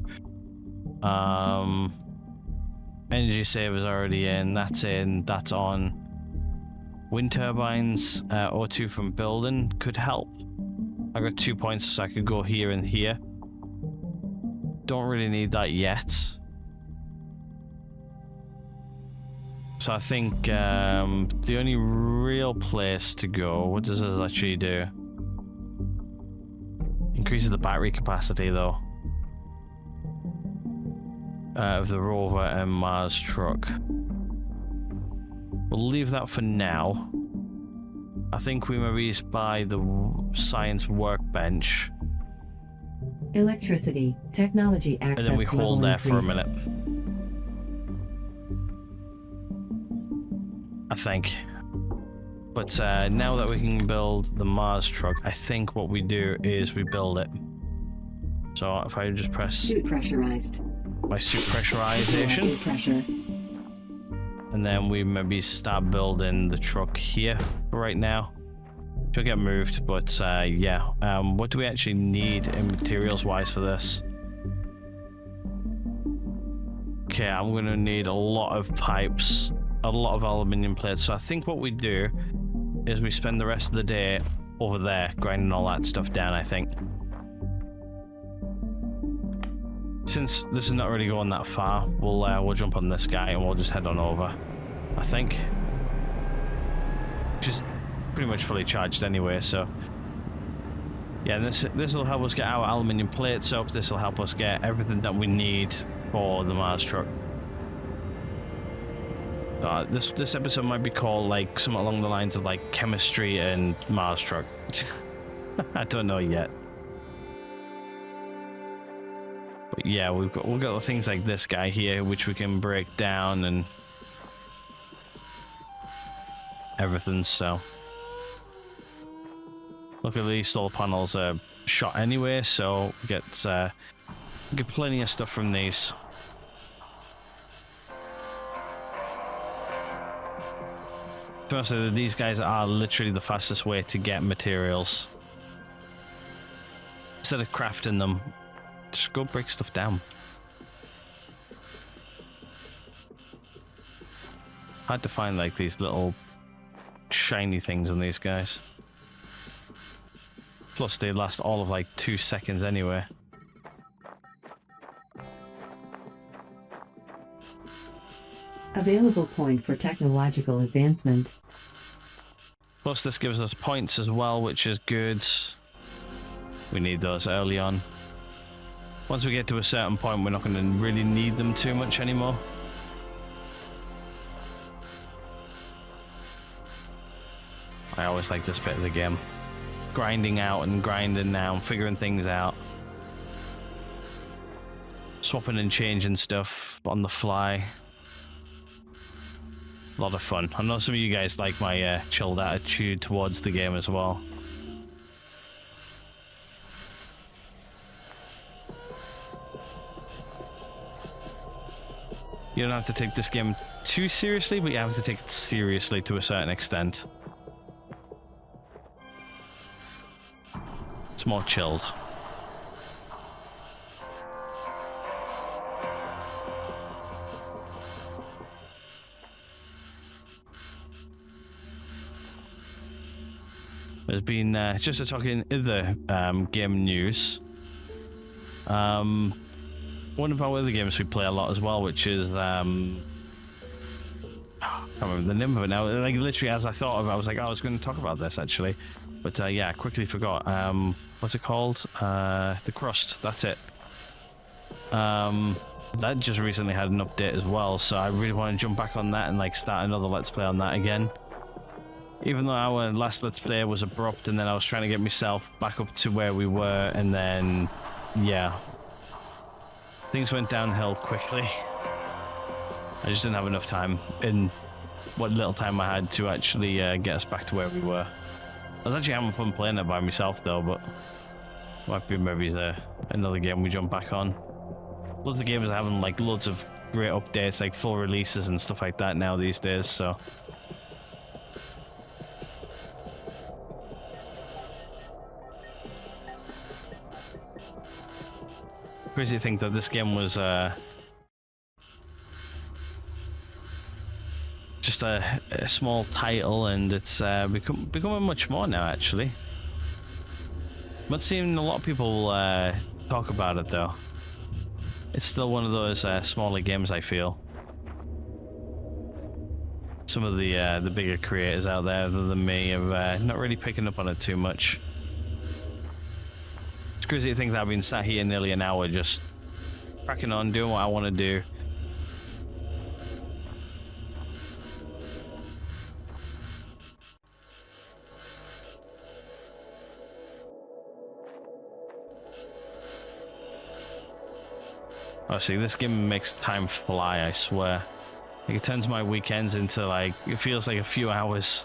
Energy saver's already in. That's on. Wind turbines, O2 from building could help. I got 2 points, so I could go here and here. Don't really need that yet. So I think the only real place to go, what does this actually do? Increases the battery capacity though. Of the rover and Mars truck. We'll leave that for now. I think we maybe buy the science workbench. Electricity. Technology And access then we level hold there for a increased. minute. I think. But now that we can build the Mars truck, I think what we do is we build it. So if I just press Suit pressurized. my suit pressurization, Suit pressure. and then we maybe start building the truck here right now. She'll get moved, but yeah. What do we actually need in materials-wise for this? Okay, I'm gonna need a lot of pipes, a lot of aluminium plates. So I think what we do is we spend the rest of the day over there grinding all that stuff down, I think. Since this is not really going that far, we'll jump on this guy and we'll just head on over, I think. Just pretty much fully charged anyway, so yeah. And this will help us get our aluminium plates up. This will help us get everything that we need for the Mars truck. This episode might be called like something along the lines of like chemistry and Mars truck. I don't know yet. But yeah, we've got things like this guy here, which we can break down and everything. So look, at these solar panels are shot anyway, so we get plenty of stuff from these. To be honest, these guys are literally the fastest way to get materials. Instead of crafting them, just go break stuff down. Hard to find like these little shiny things on these guys. Plus they last all of like 2 seconds anyway. Available point for technological advancement. Plus this gives us points as well, which is good. We need those early on. Once we get to a certain point, we're not going to really need them too much anymore. I always like this bit of the game. Grinding out and grinding down, figuring things out. Swapping and changing stuff on the fly. A lot of fun. I know some of you guys like my chilled attitude towards the game as well. You don't have to take this game too seriously, but you have to take it seriously to a certain extent. It's more chilled. There's been just to talk in other game news. One of our other games we play a lot as well, which is I can't remember the name of it now. Like literally, as I thought of it, I was like, oh, I was going to talk about this actually, but yeah, I quickly forgot. What's it called? The Crust. That's it. That just recently had an update as well, so I really want to jump back on that and like start another Let's Play on that again. Even though our last Let's Play was abrupt, and then I was trying to get myself back up to where we were, and then yeah, things went downhill quickly. I just didn't have enough time in what little time I had to actually get us back to where we were. I was actually having fun playing it by myself though, but might be maybe another game we jump back on. Lots of games are having like loads of great updates, like full releases and stuff like that now these days, so. Crazy to think that this game was just a small title, and it's becoming much more now actually. But seeing a lot of people talk about it though. It's still one of those smaller games, I feel. Some of the bigger creators out there other than me are not really picking up on it too much. It's crazy to think that I've been sat here nearly an hour just cracking on, doing what I want to do. Oh, see, this game makes time fly, I swear. Like, it turns my weekends into, like, it feels like a few hours.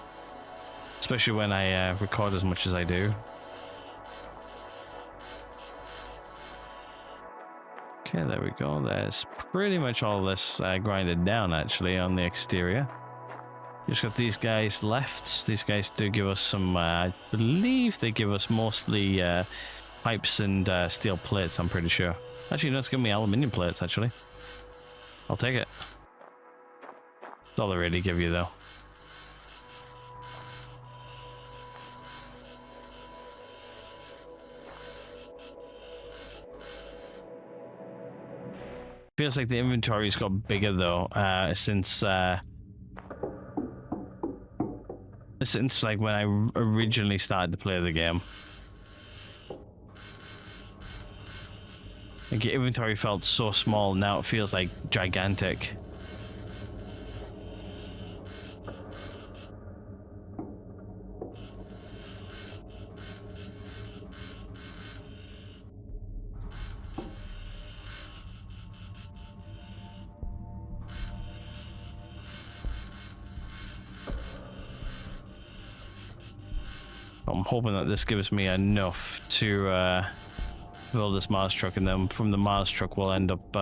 Especially when I record as much as I do. Okay, there we go. There's pretty much all this grinded down, actually, on the exterior. Just got these guys left. These guys do give us some, I believe they give us mostly pipes and steel plates, I'm pretty sure. Actually, no, it's giving me aluminium plates, actually. I'll take it. That's all they really give you, though. Feels like the inventory's got bigger, though, since like when I originally started to play the game. Like, your inventory felt so small, now it feels like gigantic. I'm hoping that this gives me enough to build this Mars truck, and then from the Mars truck we'll end up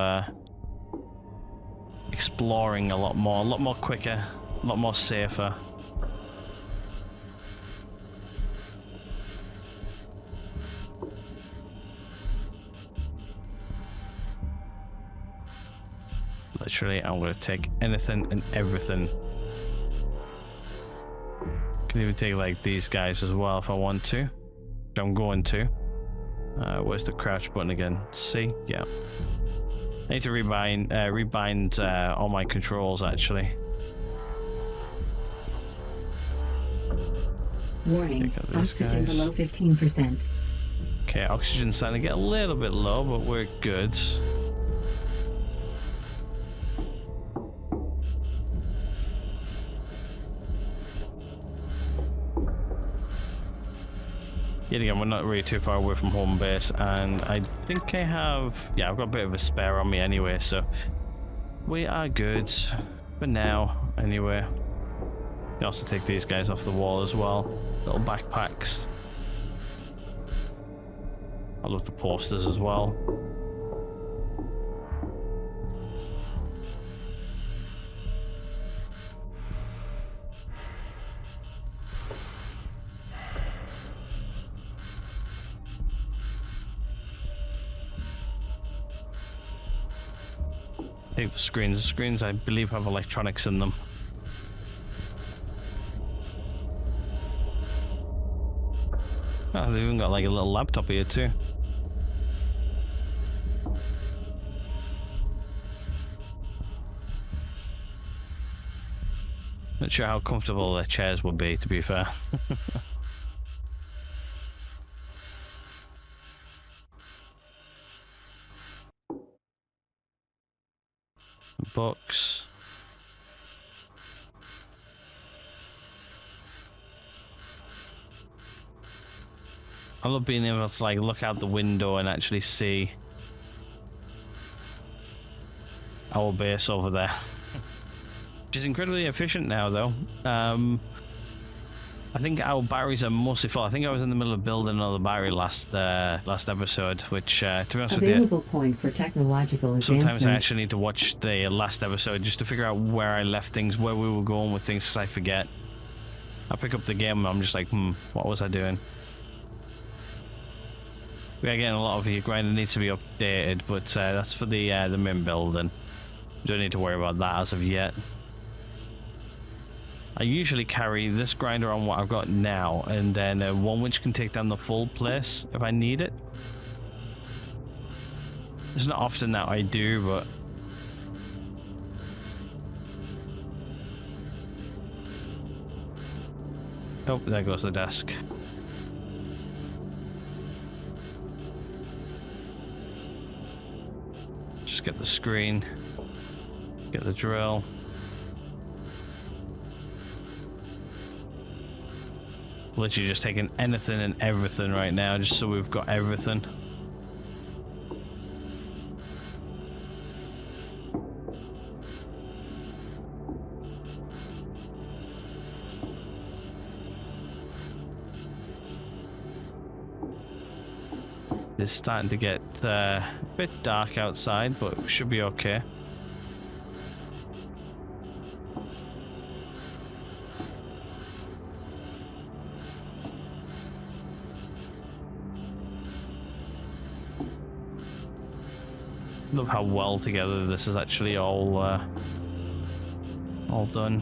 exploring a lot more quicker, a lot more safer. Literally, I'm going to take anything and everything. Can even take like these guys as well if I want to. Which I'm going to. Where's the crouch button again? C? Yeah. I need to rebind all my controls actually. Warning, oxygen guys. below 15%. Okay, oxygen's starting to get a little bit low, but we're good. Yet again, we're not really too far away from home base, and I think I have... Yeah, I've got a bit of a spare on me anyway, so we are good for now, anyway. You also take these guys off the wall as well. Little backpacks. I love the posters as well. Take the screens. The screens, I believe, have electronics in them. Oh, they've even got like a little laptop here too. Not sure how comfortable their chairs would be, to be fair. Books. I love being able to like look out the window and actually see our base over there. Which is incredibly efficient now though. I think our batteries are mostly full. I think I was in the middle of building another battery last episode, which to be honest with you, Available point for technological advancement. sometimes I actually need to watch the last episode just to figure out where I left things, where we were going with things, because I forget. I pick up the game and I'm just like, what was I doing? We are getting a lot of your grinder needs to be updated, but that's for the main building. Don't need to worry about that as of yet. I usually carry this grinder on what I've got now, and then one which can take down the full place if I need it. It's not often that I do, but oh, there goes the desk. Just get the screen, get the drill. Literally just taking anything and everything right now, just so we've got everything. It's starting to get a bit dark outside, but we should be okay. Love how well together this is actually all done.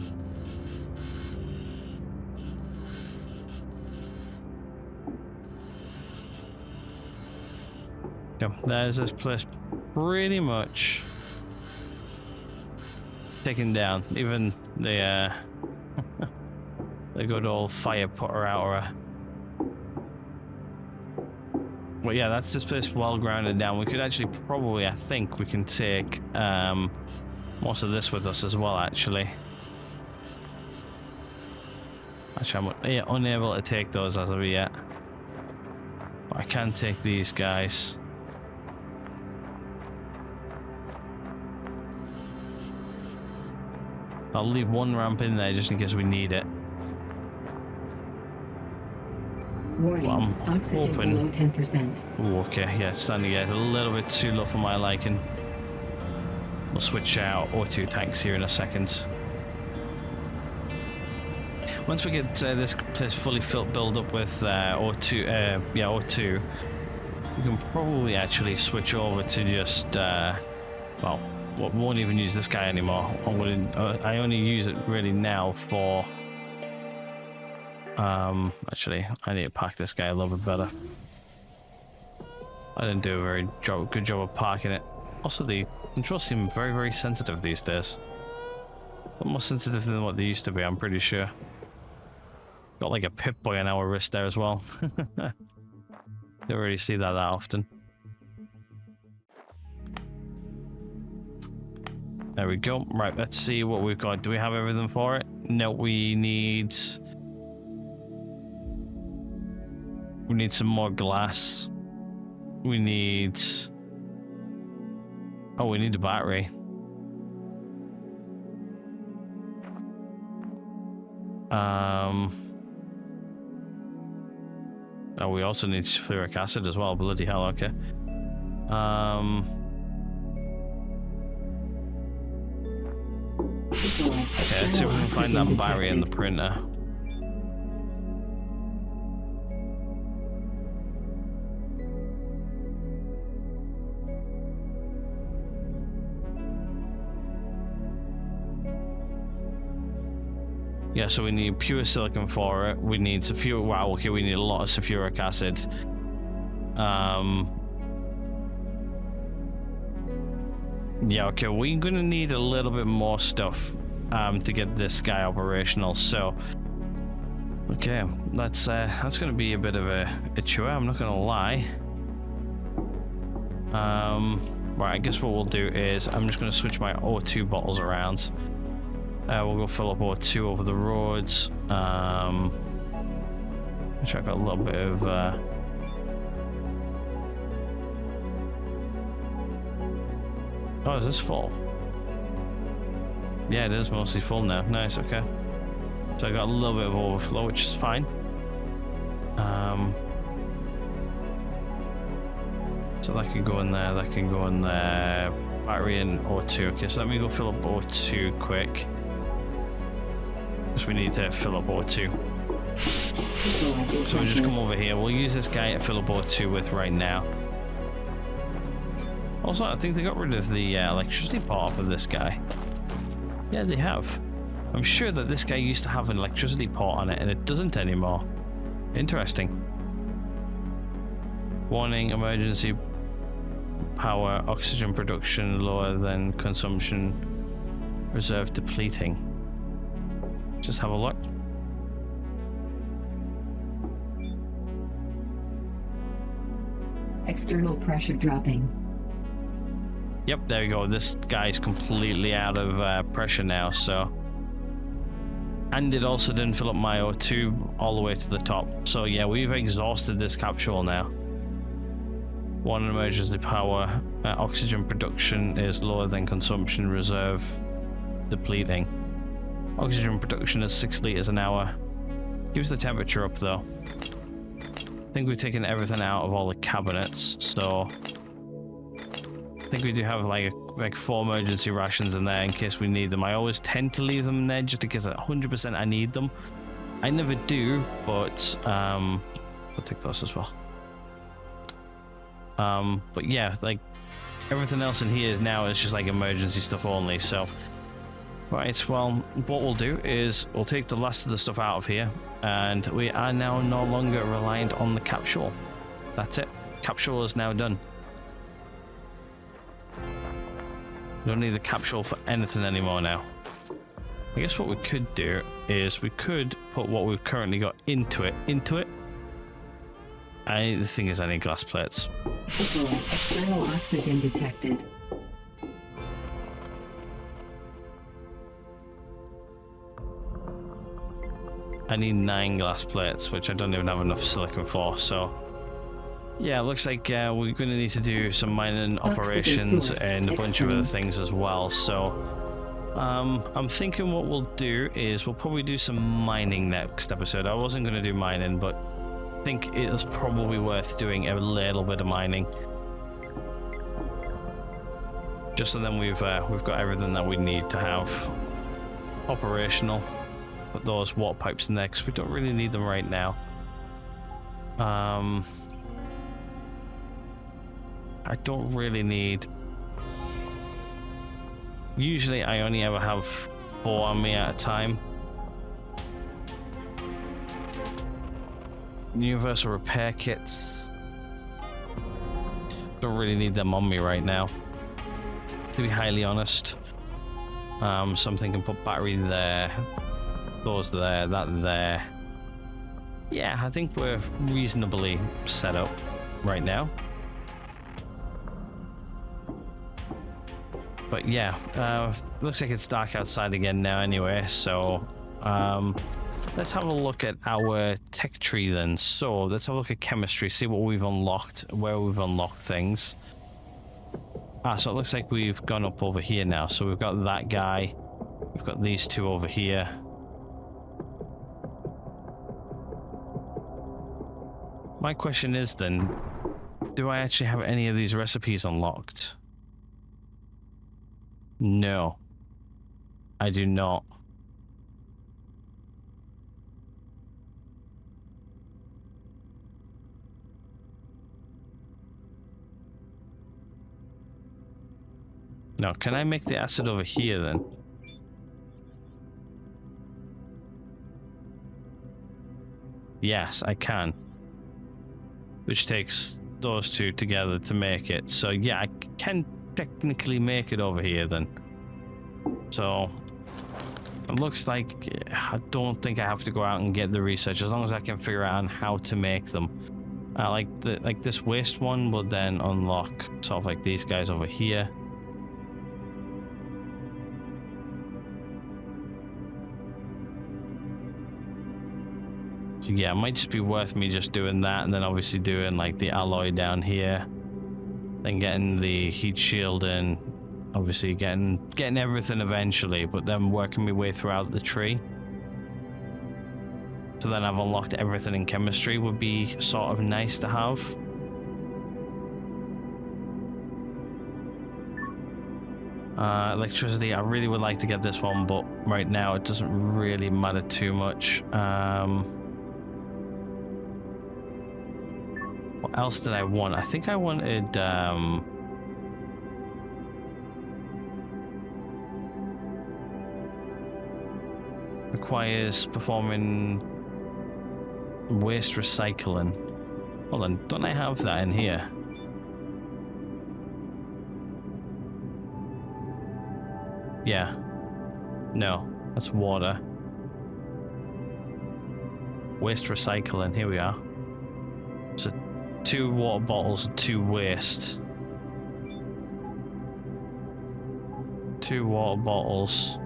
Yeah, there's this place pretty much taken down. Even the the good old fire putter outer. Well, yeah, that's this place well grounded down. We could actually probably, I think we can take most of this with us as well, actually. Actually, I'm unable to take those as of yet. But I can take these guys. I'll leave one ramp in there just in case we need it. Warning, oxygen below 10%. Ooh, okay, yeah, it's starting to get a little bit too low for my liking. We'll switch out O2 tanks here in a second. Once we get this place fully built up with O2, we can probably actually switch over to just, well, we won't even use this guy anymore. I only use it really now for... actually, I need to park this guy a little bit better. I didn't do a very good job of parking it. Also, the controls seem very, very sensitive these days. A lot more sensitive than what they used to be, I'm pretty sure. Got like a Pip-Boy on our wrist there as well. Don't really see that often. There we go. Right, let's see what we've got. Do we have everything for it? No, we need some more glass. We need... Oh, we need a battery. Oh, we also need sulfuric acid as well. Bloody hell, okay. Okay, let's see if we can find that battery in the printer. Yeah, so we need pure silicon for it. We need sulfuric. Wow, okay, we need a lot of sulfuric acid. Yeah, okay, we're gonna need a little bit more stuff to get this guy operational. So, okay, that's gonna be a bit of a chore. I'm not gonna lie. Right, I guess what we'll do is I'm just gonna switch my O2 bottles around. We'll go fill up O2 over the roads. Which I got a little bit of. Oh, is this full? Yeah, it is mostly full now. Nice, okay. So I got a little bit of overflow, which is fine. So that can go in there, that can go in there. Battery and O2. Okay, so let me go fill up O2 quick. Because we need to fill up O2. So we'll just come over here. We'll use this guy to fill up O2 with right now. Also, I think they got rid of the electricity part of this guy. Yeah, they have. I'm sure that this guy used to have an electricity port on it, and it doesn't anymore. Interesting. Warning, emergency power, oxygen production lower than consumption, reserve depleting. Just have a look. External pressure dropping. Yep, there we go. This guy's completely out of pressure now, so... And it also didn't fill up my O2 all the way to the top. So yeah, we've exhausted this capsule now. One emergency power. Oxygen production is lower than consumption, reserve depleting. Oxygen production is 6 liters an hour. Keeps the temperature up though. I think we've taken everything out of all the cabinets, so I think we do have like 4 emergency rations in there in case we need them. I always tend to leave them in there just because 100% I need them. I never do, but I'll take those as well. But yeah, like everything else in here now is just like emergency stuff only. So, right, well, what we'll do is we'll take the last of the stuff out of here, and we are now no longer reliant on the capsule. That's it. Capsule is now done. Don't need the capsule for anything anymore now. I guess what we could do is we could put what we've currently got into it. The thing is, I need glass plates. External oxygen detected. I need 9 glass plates, which I don't even have enough silicon for, so yeah, it looks like we're going to need to do some mining operations and a bunch of other things as well. So I'm thinking what we'll do is we'll probably do some mining next episode. I wasn't going to do mining, but I think it's probably worth doing a little bit of mining, just so then we've got everything that we need to have operational. Put those water pipes in there because we don't really need them right now. I don't really need... Usually I only ever have 4 on me at a time. Universal repair kits. Don't really need them on me right now, to be highly honest. So I'm thinking put battery there, those there, that there. Yeah, I think we're reasonably set up right now. But yeah, looks like it's dark outside again now anyway, so let's have a look at our tech tree then. So let's have a look at chemistry, see what we've unlocked, where we've unlocked things. So it looks like we've gone up over here now. So we've got that guy, we've got these 2 over here. My question is then, do I actually have any of these recipes unlocked? No, I do not. Now, can I make the acid over here then? Yes, I can. Which takes those 2 together to make it. So yeah, I can technically make it over here then. So it looks like I don't think I have to go out and get the research, as long as I can figure out on how to make them. Like this waste one will then unlock sort of like these guys over here. So yeah, it might just be worth me just doing that, and then obviously doing like the alloy down here, then getting the heat shield in, obviously getting everything eventually, but then working my way throughout the tree. So then I've unlocked everything in chemistry would be sort of nice to have. Electricity, I really would like to get this one, but right now it doesn't really matter too much. What else did I want? I think I wanted requires performing waste recycling. Hold on, don't I have that in here? Yeah. No, that's water. Waste recycling, here we are. So 2 water bottles, 2 waste. 2 water bottles.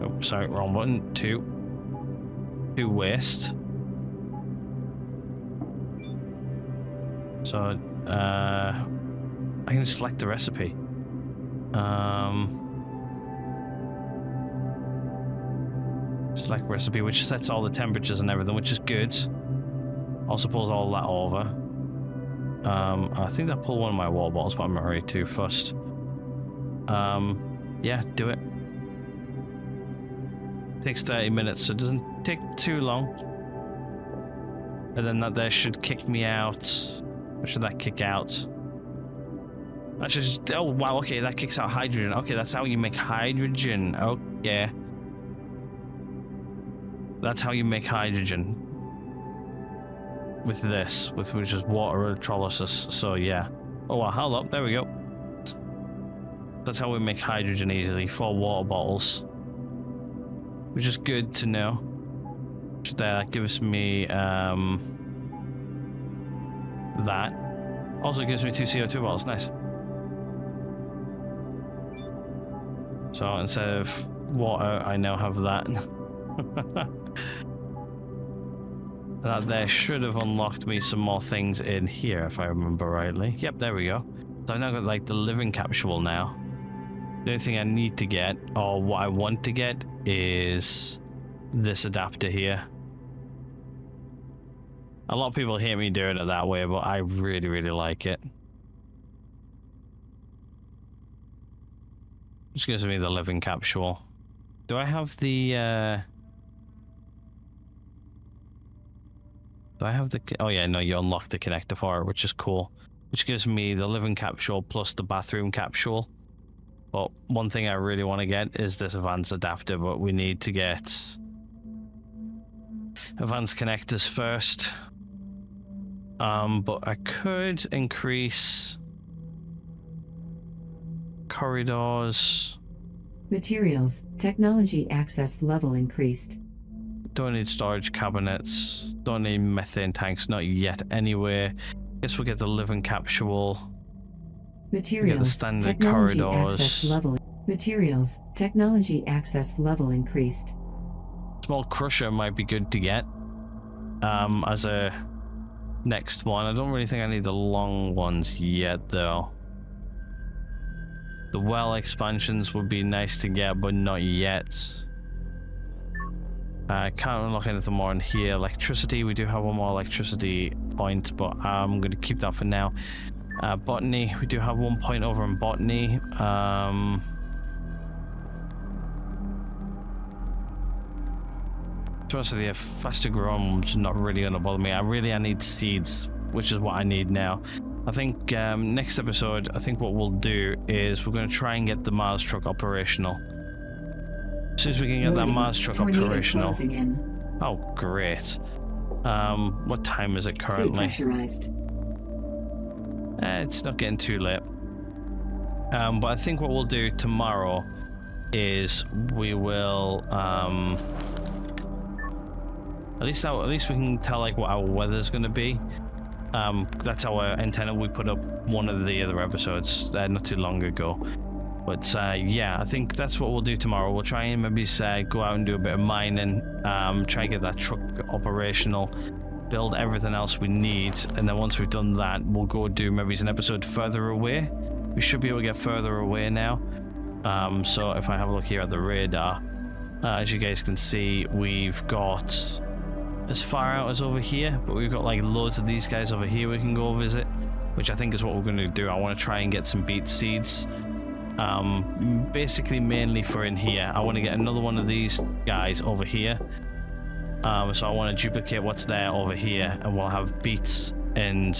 Oh, sorry, wrong button. 2 waste. So, I can select the recipe. Select recipe, which sets all the temperatures and everything, which is good. Also pulls all that over. I think that pulled one of my water bottles, but I'm not really too fussed. Yeah, do it. Takes 30 minutes, so it doesn't take too long. And then that there should kick me out. Or should that kick out? That should just, oh wow, okay, that kicks out hydrogen. Okay, that's how you make hydrogen. Okay. That's how you make hydrogen. With this, which is water electrolysis. So yeah. Oh well, hold up, there we go. That's how we make hydrogen easily, 4 water bottles. Which is good to know. That gives me that. Also gives me 2 CO2 bottles, nice. So instead of water, I now have that. That there should have unlocked me some more things in here, if I remember rightly. Yep, there we go. So I've now got like the living capsule now. The only thing I need to get, or what I want to get, is this adapter here. A lot of people hate me doing it that way, but I really, really like it. Which gives me the living capsule. Do I have the, do I have the... Oh yeah, no, you unlock the connector for it, which is cool. Which gives me the living capsule plus the bathroom capsule. But one thing I really want to get is this advanced adapter, but we need to get advanced connectors first. But I could increase corridors. Materials. Technology access level increased. Don't need storage cabinets. Don't need methane tanks, not yet anyway. Guess we'll get the living capsule. Materials. Get the standard Technology corridors. access level. Materials. Technology access level increased. Small crusher might be good to get. As a next one. I don't really think I need the long ones yet though. The well expansions would be nice to get, but not yet. I can't unlock anything more in here. Electricity, we do have one more electricity point, but I'm going to keep that for now. Botany, we do have 1 point over in botany. To be honest with you, faster growing is not really going to bother me. I need seeds, which is what I need now. I think next episode, I think what we'll do is we're going to try and get the Mars truck operational. As soon as we can get that Mars truck operational. Oh, great. What time is it currently? It's not getting too late. But I think what we'll do tomorrow is we will at least we can tell like what our weather's going to be. That's our antenna we put up one of the other episodes not too long ago. But yeah, I think that's what we'll do tomorrow. We'll try and maybe go out and do a bit of mining, try and get that truck operational, build everything else we need, and then once we've done that, we'll go do maybe an episode further away. We should be able to get further away now. So if I have a look here at the radar, as you guys can see, we've got as far out as over here, but we've got like loads of these guys over here we can go visit, which I think is what we're going to do. I want to try and get some beet seeds. Basically mainly for in here. I want to get another one of these guys over here. So I want to duplicate what's there over here, and we'll have beets and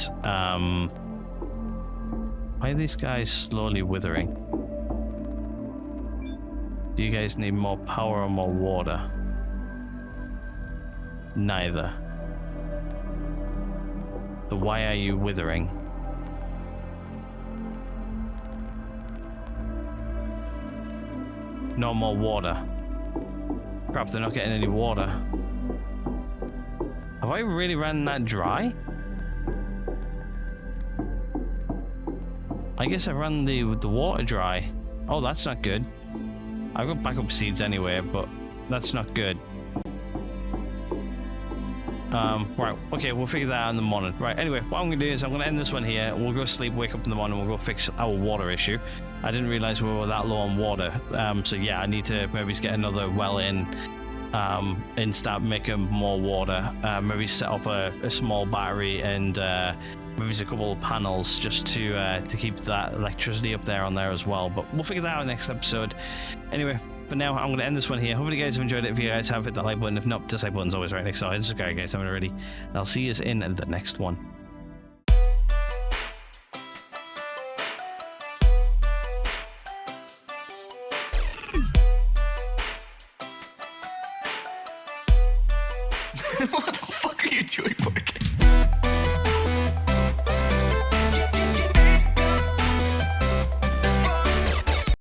why are these guys slowly withering? Do you guys need more power or more water? Neither. So why are you withering? No more water. Crap, they're not getting any water. Have I really ran that dry? I guess I ran the water dry. Oh, that's not good. I've got backup seeds anyway, but that's not good. Right, okay, we'll figure that out in the morning. Right, anyway, what I'm gonna do is I'm gonna end this one here. We'll go sleep, wake up in the morning, we'll go fix our water issue. I didn't realize we were that low on water. So yeah, I need to maybe get another well in and start making more water. Maybe set up a small battery and maybe a couple of panels just to keep that electricity up there on there as well. But we'll figure that out next episode. Anyway, for now, I'm going to end this one here. Hopefully you guys have enjoyed it. If you guys have, hit that like button. If not, dislike button's always right next to it. Subscribe, guys, haven't already. And I'll see you in the next one. What the fuck are you doing, Morgan?